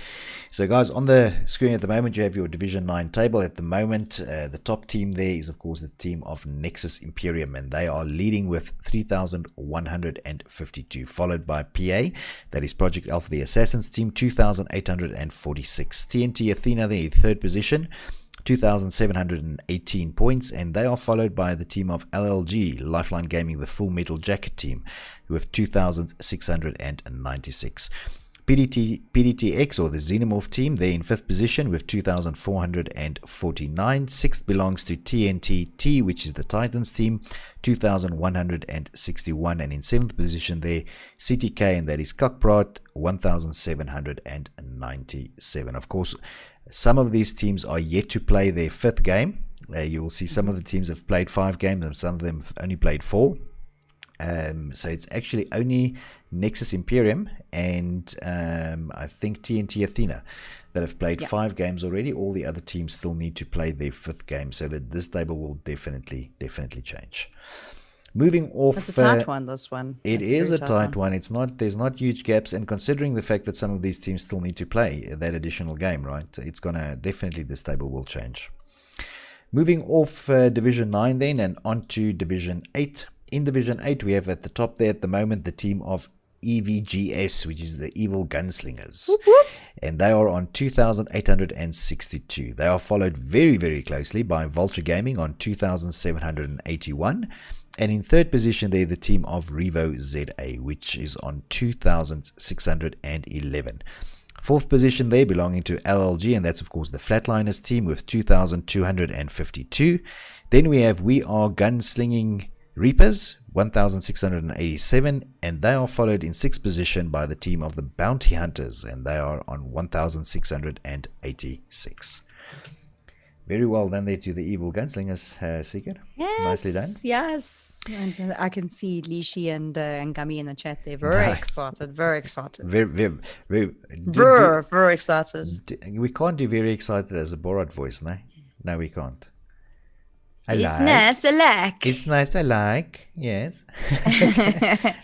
So guys, on the screen at the moment, you have your Division 9 table. At the moment, the top team there is, of course, the team of Nexus Imperium. And they are leading with 3,152, followed by PA. That is Project Alpha, the Assassins team, 2,846. TNT Athena, the third position, 2,718 points, and they are followed by the team of LLG, Lifeline Gaming, the Full Metal Jacket team, with 2,696. PDTX, or the Xenomorph team, they're in 5th position with 2,449. 6th belongs to TNTT, which is the Titans team, 2,161. And in 7th position there, CTK, and that is Cockprot, 1,797. Of course, some of these teams are yet to play their 5th game. You will see some of the teams have played 5 games and some of them have only played 4. So it's actually only Nexus Imperium and I think TNT Athena that have played 5 games already. All the other teams still need to play their 5th game, so that this table will definitely change. Moving off,
It's a tight one. This one.
It
It's
is
very
a tight one. There's not huge gaps, and considering the fact that some of these teams still need to play that additional game, right? It's gonna definitely, this table will change. Moving off Division 9 then and onto Division 8. In Division 8, we have at the top there at the moment the team of EVGS, which is the Evil Gunslingers.
Whoop, whoop.
And they are on 2,862. They are followed very, very closely by Vulture Gaming on 2,781. And in third position there, the team of Revo ZA, which is on 2,611. Fourth position there belonging to LLG, and that's of course the Flatliners team with 2,252. Then we have We Are Gunslinging Reapers, 1,687, and they are followed in sixth position by the team of the Bounty Hunters, and they are on 1,686. Very well done there to the Evil Gunslingers, Seeker.
Yes,
Nicely done.
Yes. And I can see Lishi and Gummy in the chat. They're very excited. Very excited.
Very
excited.
We can't do very excited as a Borat voice, no? No, we can't.
It's nice, I like.
It's nice, I like. Yes.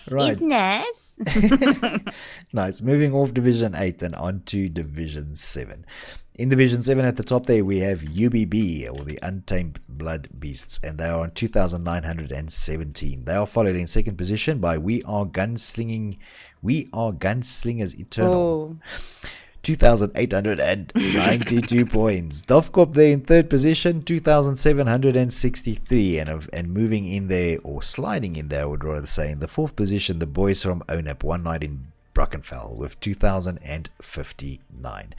Right.
It's nice.
Nice. Moving off Division 8 and on to Division 7. In Division 7 at the top there, we have UBB, or the Untamed Blood Beasts, and they are on 2,917. They are followed in second position by We Are Gunslingers Eternal.
Oh.
2,892 points. Dovcorp there in third position, 2,763, and moving in there, or sliding in there, I would rather say, in the fourth position, the boys from ONAP, One Night in Brackenfell, with 2,059.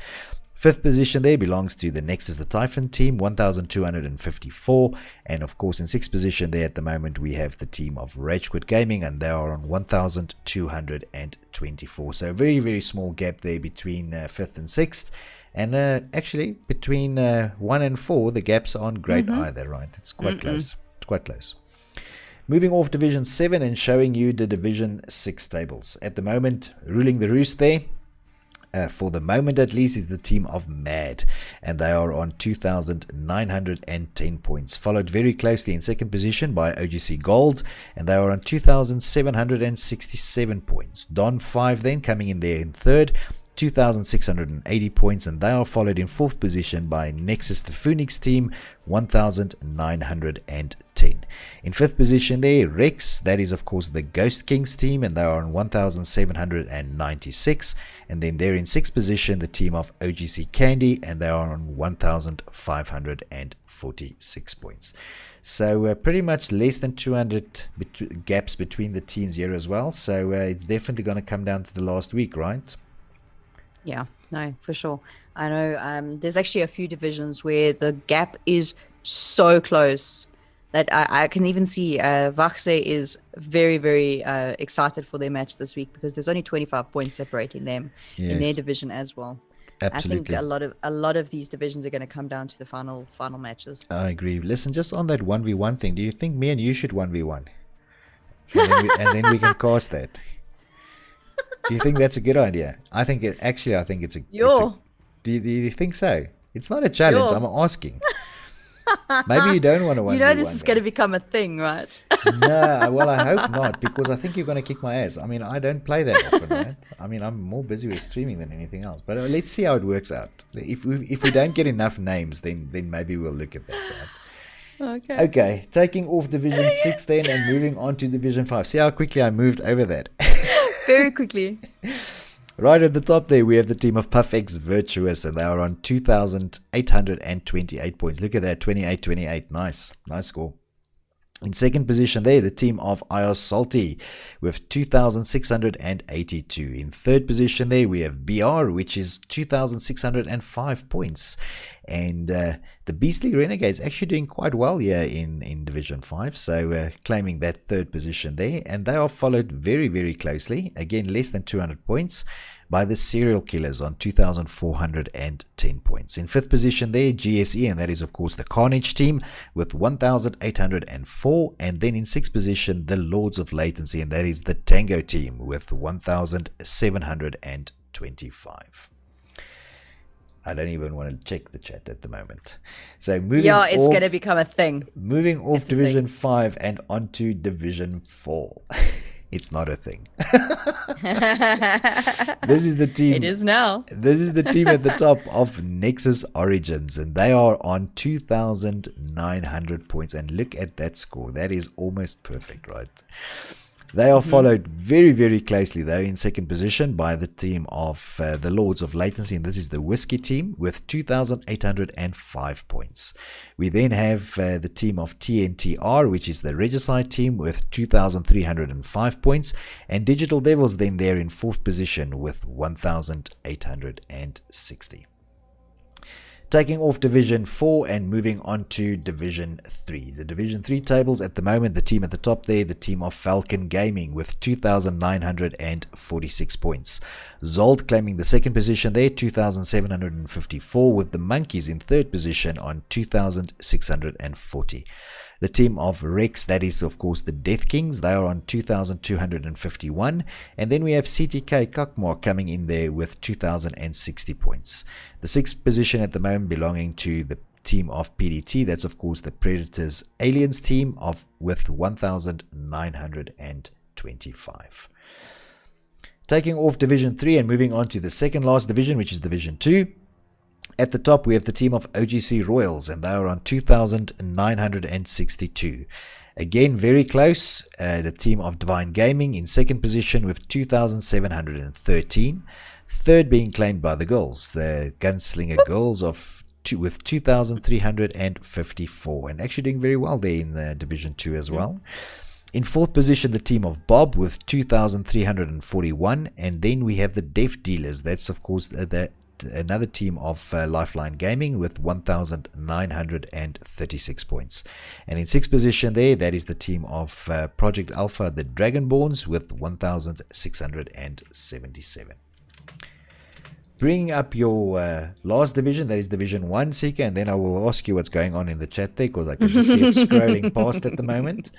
Fifth position there belongs to the Nexus the Typhon team, 1,254. And of course, in sixth position there at the moment, we have the team of Ragequit Gaming, and they are on 1,224. So a very, very small gap there between fifth and sixth. And actually, between 1 and 4, the gaps aren't great either, right? It's quite close. It's quite close. Moving off Division 7 and showing you the Division 6 tables. At the moment, ruling the roost there, for the moment at least, is the team of Mad, and they are on 2,910 points, followed very closely in second position by OGC Gold, and they are on 2,767 points. Don 5 then coming in there in third, 2,680 points, and they are followed in fourth position by Nexus the Phoenix team, 1,910. In fifth position there, Rex, that is of course the Ghost Kings team, and they are on 1,796. And then there in sixth position, the team of OGC Candy, and they are on 1,546 points. So pretty much less than 200 gaps between the teams here as well. So it's definitely going to come down to the last week, right?
Yeah, no, for sure. I know there's actually a few divisions where the gap is so close that I can even see Vaxe is very, very excited for their match this week, because there's only 25 points separating them in their division as well.
Absolutely.
I think a lot of these divisions are going to come down to the final matches.
I agree. Listen, just on that 1v1 thing, do you think me and you should 1v1? And then we can cast that. Do you think that's a good idea? I think it's a. Do you think so? It's not a challenge. I'm asking. Maybe you don't want to 1v1.
You know this is going to become a thing, right?
No, well, I hope not, because I think you're going to kick my ass. I mean, I don't play that often, right? I mean, I'm more busy with streaming than anything else. But let's see how it works out. If we don't get enough names, then maybe we'll look at that, right? Okay, taking off Division 6 then and moving on to Division 5. See how quickly I moved over that?
Very quickly.
Right at the top there, we have the team of PuffX Virtuous, and they are on 2,828 points. Look at that, 28-28. Nice score. In second position there, the team of IOS Salty with 2,682. In third position there, we have BR, which is 2,605 points. And the Beastly Renegades actually doing quite well here in Division 5. So claiming that third position there. And they are followed very, very closely. Again, less than 200 points. By the Serial Killers on 2,410 points. In fifth position there, GSE, and that is of course the Carnage team with 1,804. And then in sixth position, the Lords of Latency, and that is the Tango team with 1,725. I don't even want to check the chat at the moment. So moving
Yeah, it's
off,
going to become a thing.
moving off
It's a
Division 5 and onto Division 4. It's not a thing. This is the team.
It is now.
This is the team at the top of Nexus Origins, and they are on 2,900 points. And look at that score. That is almost perfect, right? They are followed very, very closely, though, in second position by the team of the Lords of Latency, and this is the Whiskey team with 2,805 points. We then have the team of TNTR, which is the Regicide team, with 2,305 points, and Digital Devils then there in fourth position with 1,860. Taking off Division 4 and moving on to Division 3. The Division 3 tables at the moment, the team at the top there, the team of Falcon Gaming with 2,946 points. Zolt claiming the second position there, 2,754, with the Monkeys in third position on 2,640. The team of Rex, that is of course the Death Kings, they are on 2,251. And then we have CTK Kakmar coming in there with 2,060 points. The sixth position at the moment belonging to the team of PDT, that's of course the Predators Aliens team with 1,925. Taking off Division 3 and moving on to the second last division, which is Division 2. At the top, we have the team of OGC Royals, and they are on 2,962. Again, very close. The team of Divine Gaming in second position with 2,713. Third being claimed by the girls, the Gunslinger Girls with 2,354, and actually doing very well there in the Division 2 as well. In fourth position, the team of Bob with 2,341, and then we have the Deaf Dealers. That's of course another team of Lifeline Gaming with 1,936 points. And in sixth position there, that is the team of Project Alpha, the Dragonborns, with 1,677. Bring up your last division, that is Division 1, Seeker, and then I will ask you what's going on in the chat there, because I can just see it scrolling past at the moment.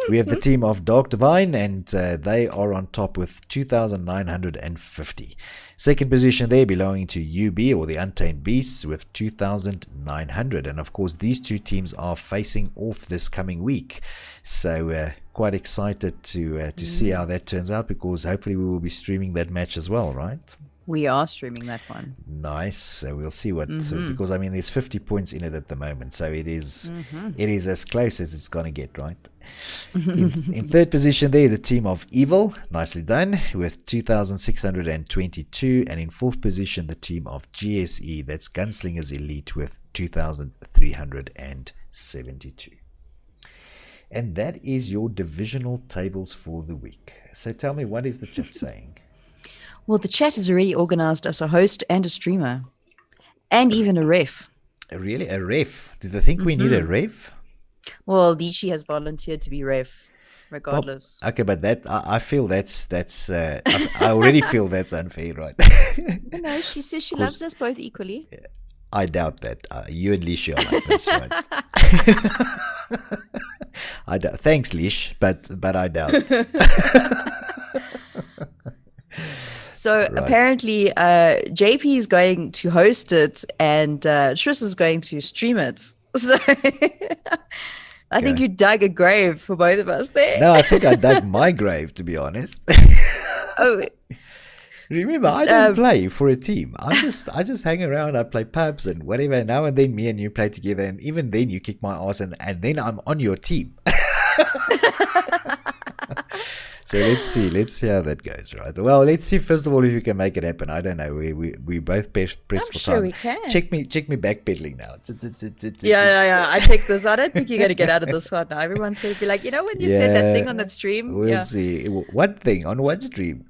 We have the team of Dark Divine, and they are on top with 2,950. Second position there belonging to UB, or the Untamed Beasts, with 2,900. And of course, these two teams are facing off this coming week. So quite excited to see how that turns out, because hopefully we will be streaming that match as well, right?
We are streaming that one.
Nice. So we'll see what, because I mean, there's 50 points in it at the moment. So it is as close as it's going to get, right? In third position there, the team of Evil, nicely done, with 2,622. And in fourth position, the team of GSE, that's Gunslingers Elite, with 2,372. And that is your divisional tables for the week. So tell me, what is the chat saying?
Well, the chat has already organized us a host and a streamer, and even a ref.
Really? A ref? Do they think we need a ref?
Well, Lishi has volunteered to be ref, regardless.
Well, okay, but that I feel that's I already feel that's unfair, right?
No, she says she loves us both equally.
I doubt that. You and Lish are like this, right? Thanks, Lish, but I doubt.
So apparently JP is going to host it, and Tris is going to stream it. So I think you dug a grave for both of us there.
No, I think I dug my grave, to be honest.
Oh,
remember, I don't play for a team. I just hang around. I play pubs and whatever. Now and then me and you play together, and even then you kick my ass, and then I'm on your team. So let's see how that goes, right? Well, let's see first of all if you can make it happen. I don't know. We both press for time.
I'm sure we can.
Check me backpedaling now.
Yeah. I check this. I don't think you're going to get out of this one now. Everyone's going to be like, you know, when you said that thing on that stream.
We'll see. What thing on what stream?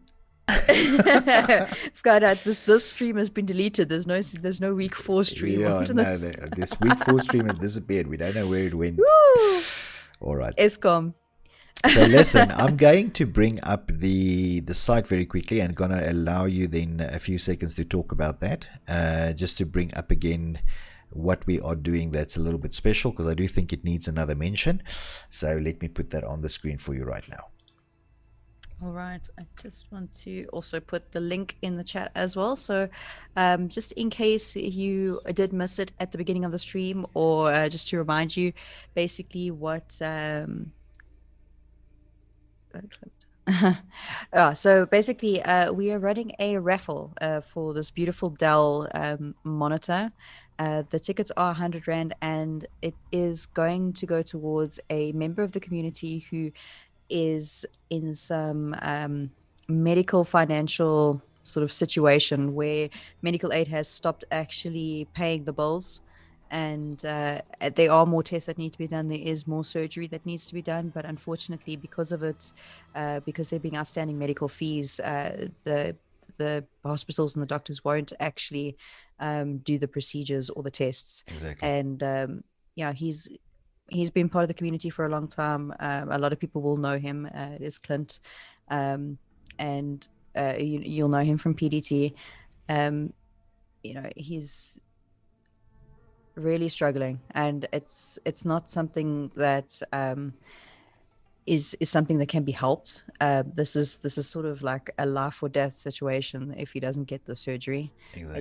I've got out. This stream has been deleted. There's no week 4 stream.
Yeah, this week 4 stream has disappeared. We don't know where it went.
Woo!
All right.
ESCOM.
So listen, I'm going to bring up the site very quickly, and going to allow you then a few seconds to talk about that, just to bring up again what we are doing that's a little bit special, because I do think it needs another mention. So let me put that on the screen for you right now.
All right. I just want to also put the link in the chat as well. So, just in case you did miss it at the beginning of the stream, or just to remind you, basically what. So basically, we are running a raffle for this beautiful Dell monitor. The tickets are 100 Rand, and it is going to go towards a member of the community who is in some medical financial sort of situation where medical aid has stopped actually paying the bills, and there are more tests that need to be done. There is more surgery that needs to be done, but unfortunately, because of it, because there being outstanding medical fees, the hospitals and the doctors won't actually do the procedures or the tests.
Exactly.
And yeah, he's been part of the community for a long time. A lot of people will know him. It is Clint, and you'll know him from PDT. He's really struggling, and it's not something that is something that can be helped. This is sort of like a life or death situation if he doesn't get the surgery.
Exactly.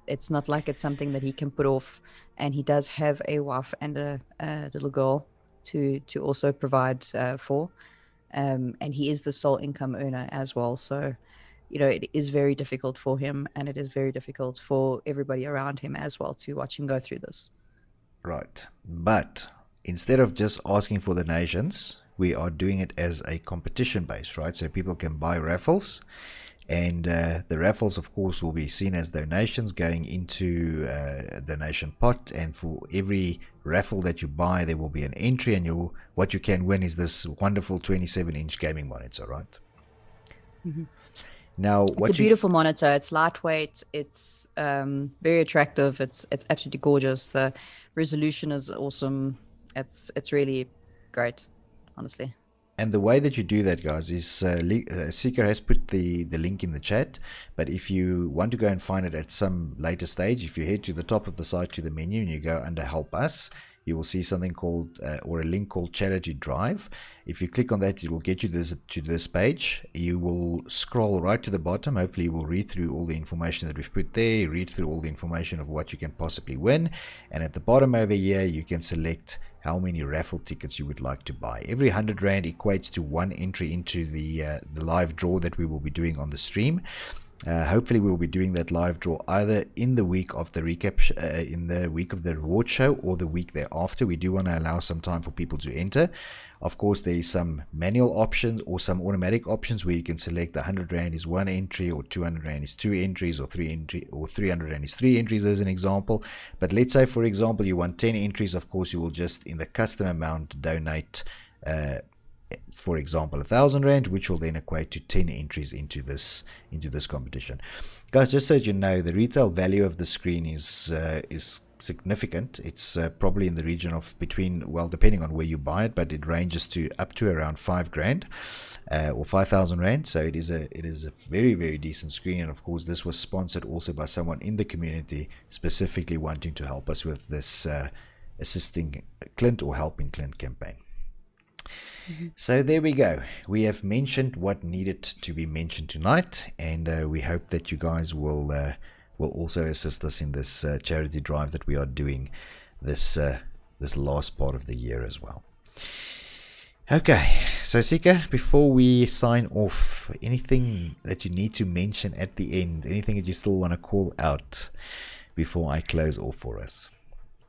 It's not like it's something that he can put off, and he does have a wife and a little girl to also provide for, and he is the sole income earner as well. So it is very difficult for him, and it is very difficult for everybody around him as well to watch him go through this.
Right. But instead of just asking for donations, we are doing it as a competition base, right? So people can buy raffles, and the raffles, of course, will be seen as donations going into a donation pot. And for every raffle that you buy, there will be an entry, and what you can win is this wonderful 27-inch gaming monitor, right?
Mm-hmm.
Now,
it's a beautiful monitor. It's lightweight. It's very attractive. It's absolutely gorgeous. The resolution is awesome. It's really great, honestly.
And the way that you do that, guys, is Seeker has put the link in the chat. But if you want to go and find it at some later stage, if you head to the top of the site to the menu and you go under Help Us, you will see something called or a link called Charity Drive. If you click on that, it will get you to this page. You will scroll right to the bottom. Hopefully you will read through all the information that we've put there, read through all the information of what you can possibly win, and at the bottom over here you can select how many raffle tickets you would like to buy. Every 100 Rand equates to one entry into the live draw that we will be doing on the stream. Hopefully we will be doing that live draw either in the week of the recap, in the week of the reward show, or the week thereafter. We do want to allow some time for people to enter. Of course, there is some manual options or some automatic options where you can select 100 Rand is one entry, or 200 Rand is two entries, or 300 Rand is three entries as an example. But let's say, for example, you want 10 entries. Of course, you will just in the custom amount donate for example 1,000 Rand, which will then equate to 10 entries into this competition. Guys, just so you know, the retail value of the screen is significant. It's probably in the region of between, well, depending on where you buy it, but it ranges to up to around 5 grand or 5,000 Rand. So it is a very, very decent screen. And of course, this was sponsored also by someone in the community specifically wanting to help us with this assisting Clint or helping Clint campaign. So there we go. We have mentioned what needed to be mentioned tonight, and we hope that you guys will also assist us in this charity drive that we are doing this last part of the year as well. Okay, so Sika, before we sign off, anything that you need to mention at the end, anything that you still want to call out before I close off for us?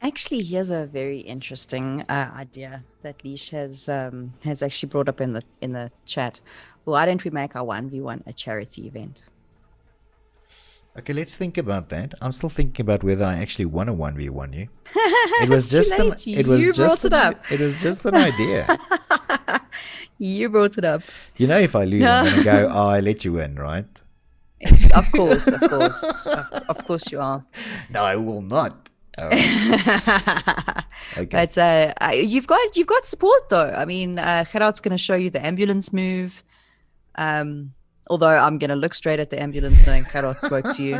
Actually, here's a very interesting idea that Leash has actually brought up in the chat. Why don't we make our 1v1 a charity event?
Okay, let's think about that. I'm still thinking about whether I actually want to 1v1 you. It was just it was just an idea.
You brought it up.
You know, if I lose, I'm going to go, I let you win, right?
Of course. Of course you are.
No, I will not. Right. Okay.
But you've got support though. I mean, Gerard's going to show you the ambulance move. Although I'm going to look straight at the ambulance knowing Gerard spoke to you.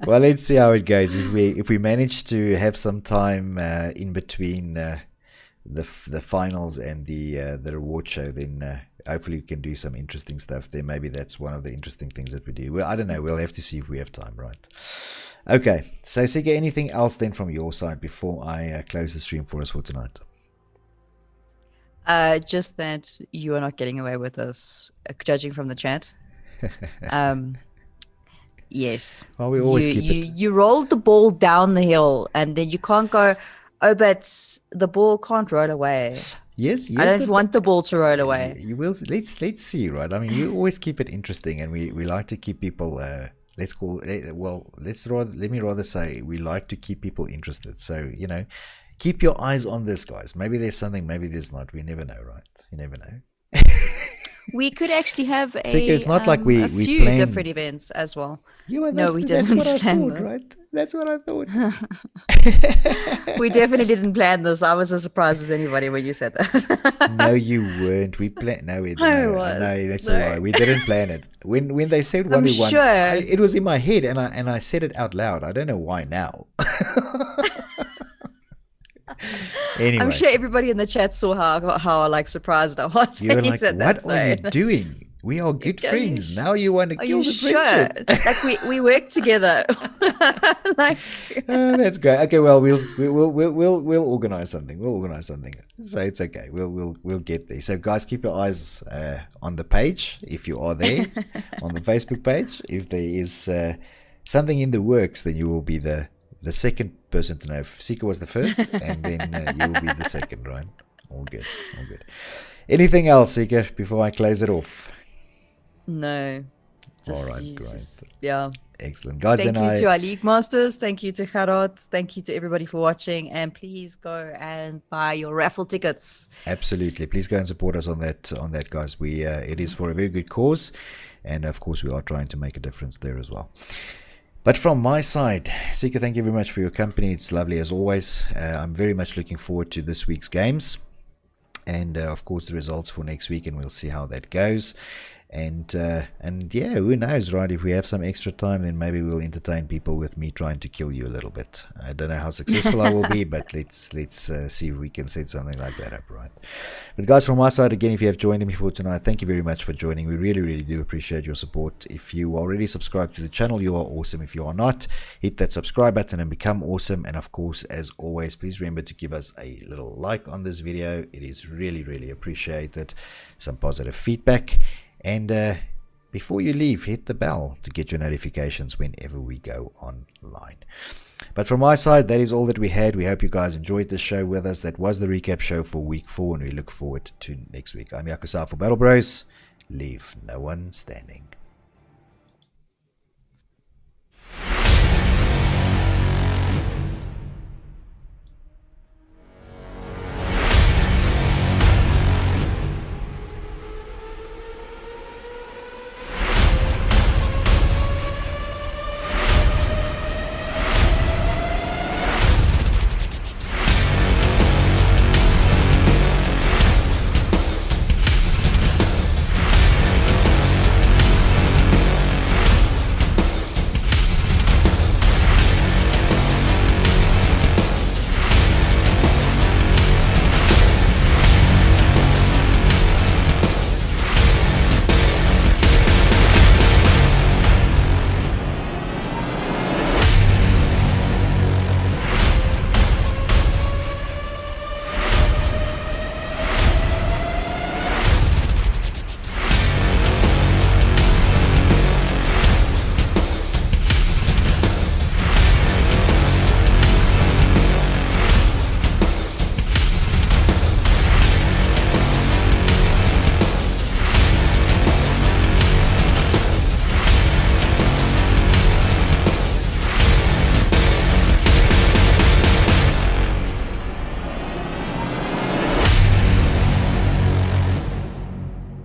Well, let's see how it goes. If we manage to have some time in between the finals and the reward show, then hopefully we can do some interesting stuff there. Maybe that's one of the interesting things that we do. Well, I don't know. We'll have to see if we have time, right? Okay. So, Sika, anything else then from your side before I close the stream for us for tonight?
Just that you are not getting away with this, judging from the chat. Yes.
Well, we always keep it.
You rolled the ball down the hill, and then you can't go, oh, but the ball can't roll away.
Yes.
I don't want the ball to roll away.
You will. Let's see, right? I mean, you always keep it interesting, and we like to keep people. Let me rather say we like to keep people interested. So keep your eyes on this, guys. Maybe there's something, maybe there's not. We never know, right? You never know.
We could actually have
it's not like we
few
plan
different events as well.
No, we didn't. That's what I thought, right? That's what I thought.
We definitely didn't plan this. I was as surprised as anybody when you said that.
No, you weren't. We planned. No, that's a lie. We didn't plan it. When they said 1v1,
sure.
It was in my head, and I said it out loud. I don't know why now. Anyway,
I'm sure everybody in the chat saw how like surprised I was.
You were
when
like,
said
"What
that,
are you doing? We are good friends. Now you want to
are
kill
you
the
sure?
friendship."
Like we work together. Like
that's great. Okay, well we'll organize something. We'll organize something. So it's okay. We'll get there. So guys, keep your eyes on the page if you are there on the Facebook page. If there is something in the works, then you will be the second person to know. If Sika was the first, and then you will be the second, right? All good. Anything else, Sika, before I close it off?
No.
All right, great.
Yeah.
Excellent. Guys,
thank you to our League Masters. Thank you to Gerard. Thank you to everybody for watching. And please go and buy your raffle tickets.
Absolutely. Please go and support us on that, guys. It is for a very good cause. And of course, we are trying to make a difference there as well. But from my side, Sika, thank you very much for your company. It's lovely as always. I'm very much looking forward to this week's games. And of course the results for next week, and we'll see how that goes. And yeah, who knows, right? If we have some extra time, then maybe we'll entertain people with me trying to kill you a little bit. I don't know how successful I will be, but let's see if we can set something like that up, right? But guys, from my side, again, if you have joined me for tonight, thank you very much for joining. We really do appreciate your support. If you already subscribed to the channel, you are awesome. If you are not, hit that subscribe button and become awesome. And of course, as always, please remember to give us a little like on this video. It is really appreciated. Some positive feedback. And before you leave, hit the bell to get your notifications whenever we go online. But from my side, that is all that we had. We hope you guys enjoyed this show with us. That was the recap show for week 4, and we look forward to next week. I'm jacosauer for BattleBros. Leave no one standing.